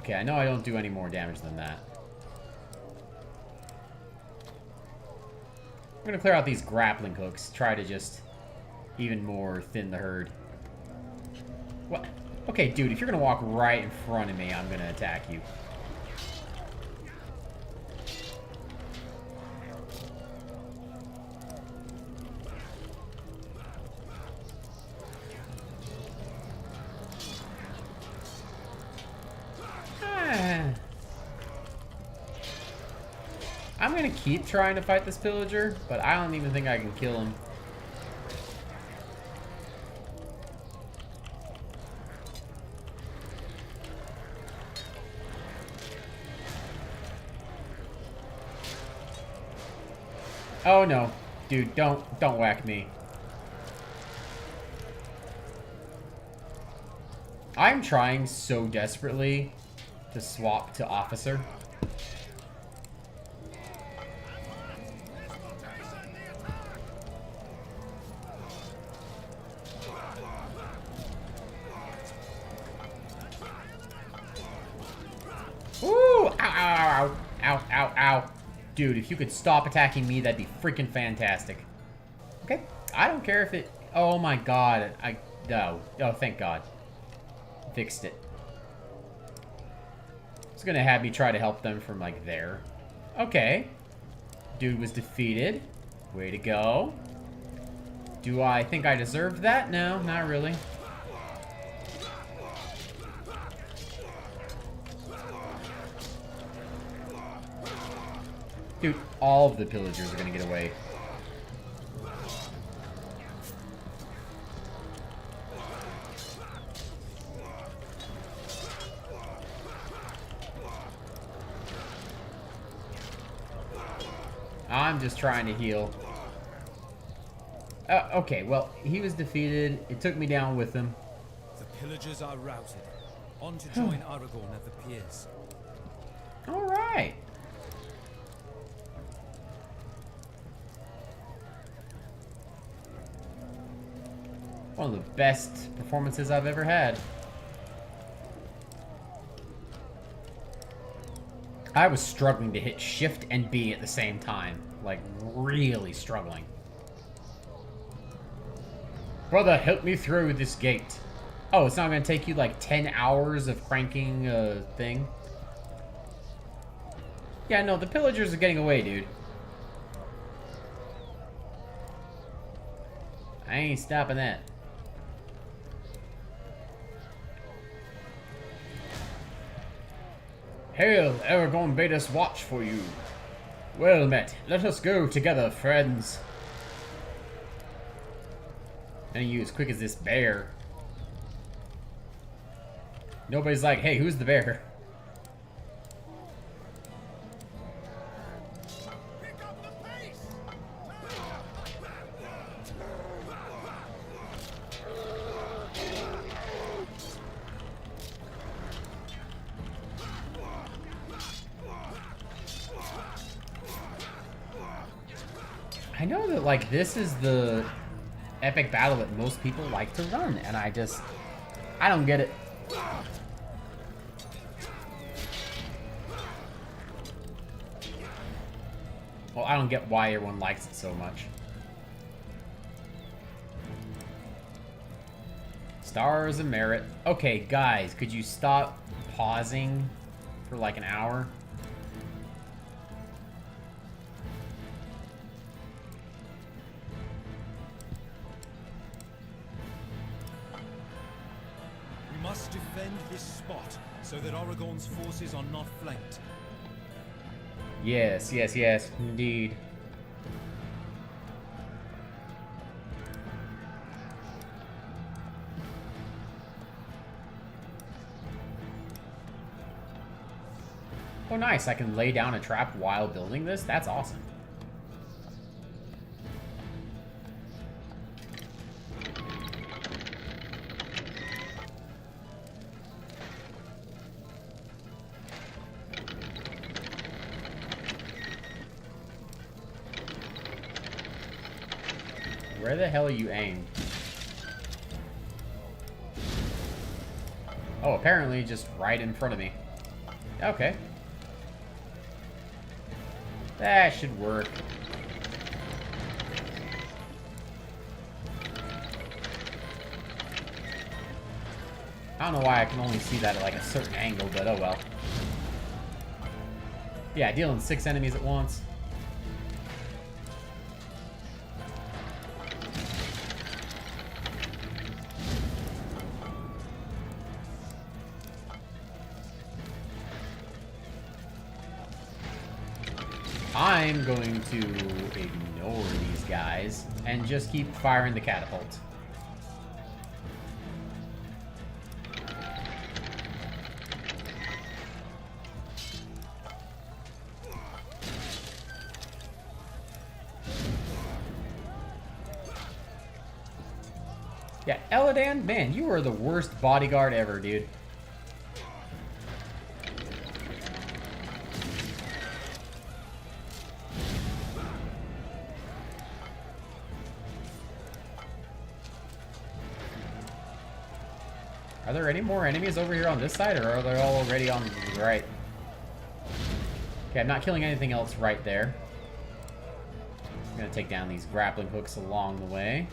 Okay, I know I don't do any more damage than that. I'm gonna clear out these grappling hooks, try to just even more thin the herd. What? Okay, dude, if you're gonna walk right in front of me, I'm gonna attack you. I'm gonna keep trying to fight this pillager, but I don't even think I can kill him. Oh no, dude, don't whack me. I'm trying so desperately to swap to officer. Ooh! Ow, ow, ow, ow, ow, ow. Dude, if you could stop attacking me, that'd be freaking fantastic. Okay, I don't care if it... Oh my god, No. Oh, thank god. Fixed it. It's gonna have me try to help them from, like, there. Okay. Dude was defeated. Way to go. Do I think I deserved that? No, not really. Dude, all of the pillagers are gonna get away. I'm just trying to heal. Okay, well, he was defeated. It took me down with him. The pillagers are routed. On to join Aragorn at the piers. Alright. One of the best performances I've ever had. I was struggling to hit Shift and B at the same time. Like, really struggling. Brother, help me through this gate. Oh, it's not going to take you like 10 hours of cranking a thing? Yeah, no, the pillagers are getting away, dude. I ain't stopping that. Hail, Aragorn bade us watch for you. Well met. Let us go together, friends. And you as quick as this bear. Nobody's like, hey, who's the bear? Pick up the pace! I know that, like, this is the epic battle that most people like to run, and I don't get it. Well, I don't get why everyone likes it so much. Stars of merit. Okay, guys, could you stop pausing for like an hour? We must defend this spot so that Aragorn's forces are not flanked. Yes, yes, yes, indeed. Oh, nice. I can lay down a trap while building this? That's awesome. Where the hell are you aimed? Oh, apparently just right in front of me. Okay. That should work. I don't know why I can only see that at like a certain angle, but oh well. Yeah, dealing 6 enemies at once. I'm going to ignore these guys and just keep firing the catapult. Yeah, Eladan, man, you are the worst bodyguard ever, dude. Are there any more enemies over here on this side, or are they all already on the right? Okay, I'm not killing anything else right there. I'm gonna take down these grappling hooks along the way.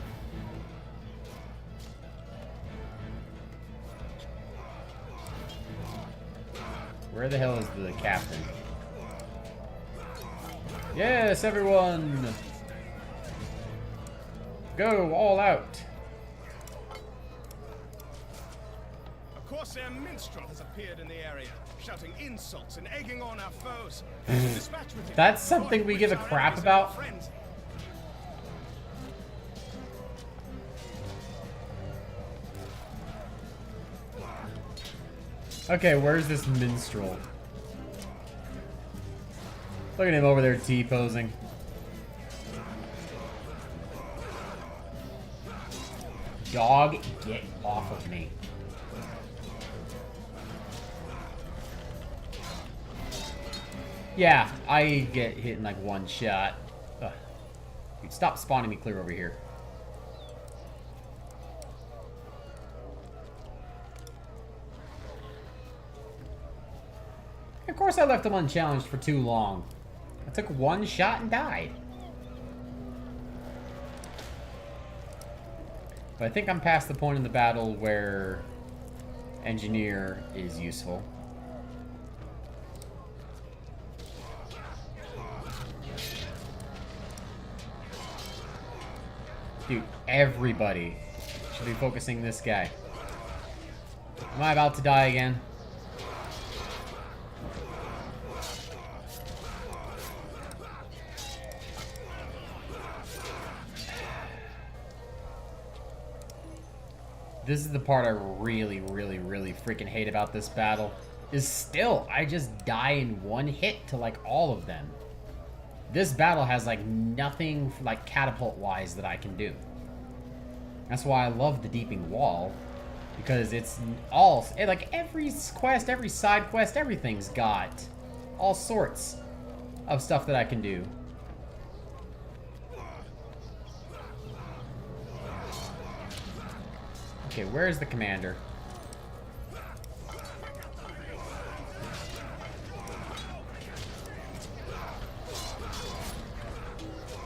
Where the hell is the captain? Yes, everyone! Go all out. A Corsair minstrel has appeared in the area, shouting insults and egging on our foes. Dispatch with him. That's something we give a Our crap enemies and about? our friends. Okay, where's this minstrel? Look at him over there T-posing. Dog, get off of me. Yeah, I get hit in like one shot. Ugh. Dude, stop spawning me clear over here. Of course I left him unchallenged for too long. I took one shot and died. But I think I'm past the point in the battle where engineer is useful. Dude, everybody should be focusing this guy. Am I about to die again? This is the part I really freaking hate about this battle. Is still, I just die in one hit to like all of them. This battle has like nothing like catapult-wise that I can do. That's why I love the Deeping Wall. Because it's all, like every quest, every side quest, everything's got all sorts of stuff that I can do. Okay, where's the commander?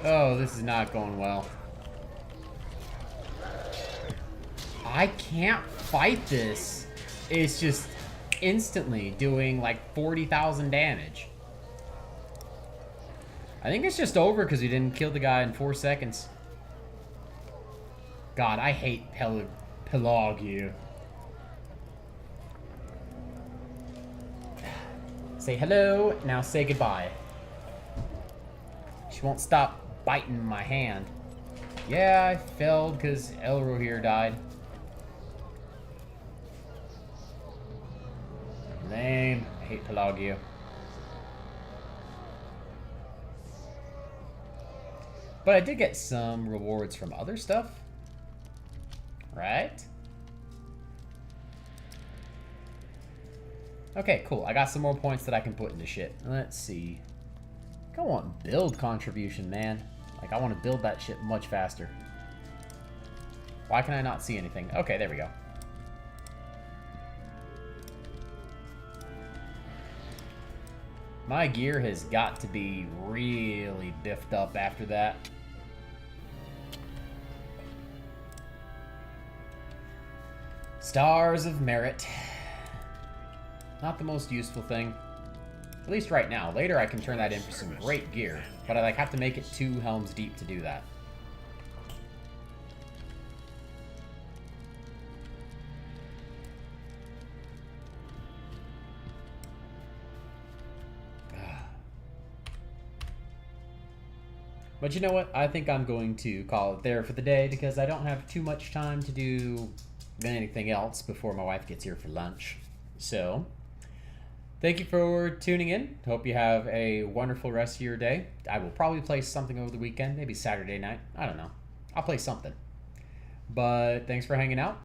Oh, this is not going well. I can't fight this. It's just instantly doing like 40,000 damage. I think it's just over because he didn't kill the guy in 4 seconds. God, I hate Pelagia. Say hello, now say goodbye. She won't stop biting my hand. Yeah, I failed because Elro here died. Lame. I hate Pelagia. But I did get some rewards from other stuff. Right? Okay, cool. I got some more points that I can put into shit. Let's see. I want build contribution, man. Like, I want to build that shit much faster. Why can I not see anything? Okay, there we go. My gear has got to be really biffed up after that. Stars of Merit. Not the most useful thing. At least right now. Later I can turn that in for some great gear. But I like have to make it 2 helms deep to do that. But you know what? I think I'm going to call it there for the day because I don't have too much time to do anything else before my wife gets here for lunch. So, thank you for tuning in. Hope you have a wonderful rest of your day. I will probably play something over the weekend, maybe Saturday night. I don't know. I'll play something. But thanks for hanging out.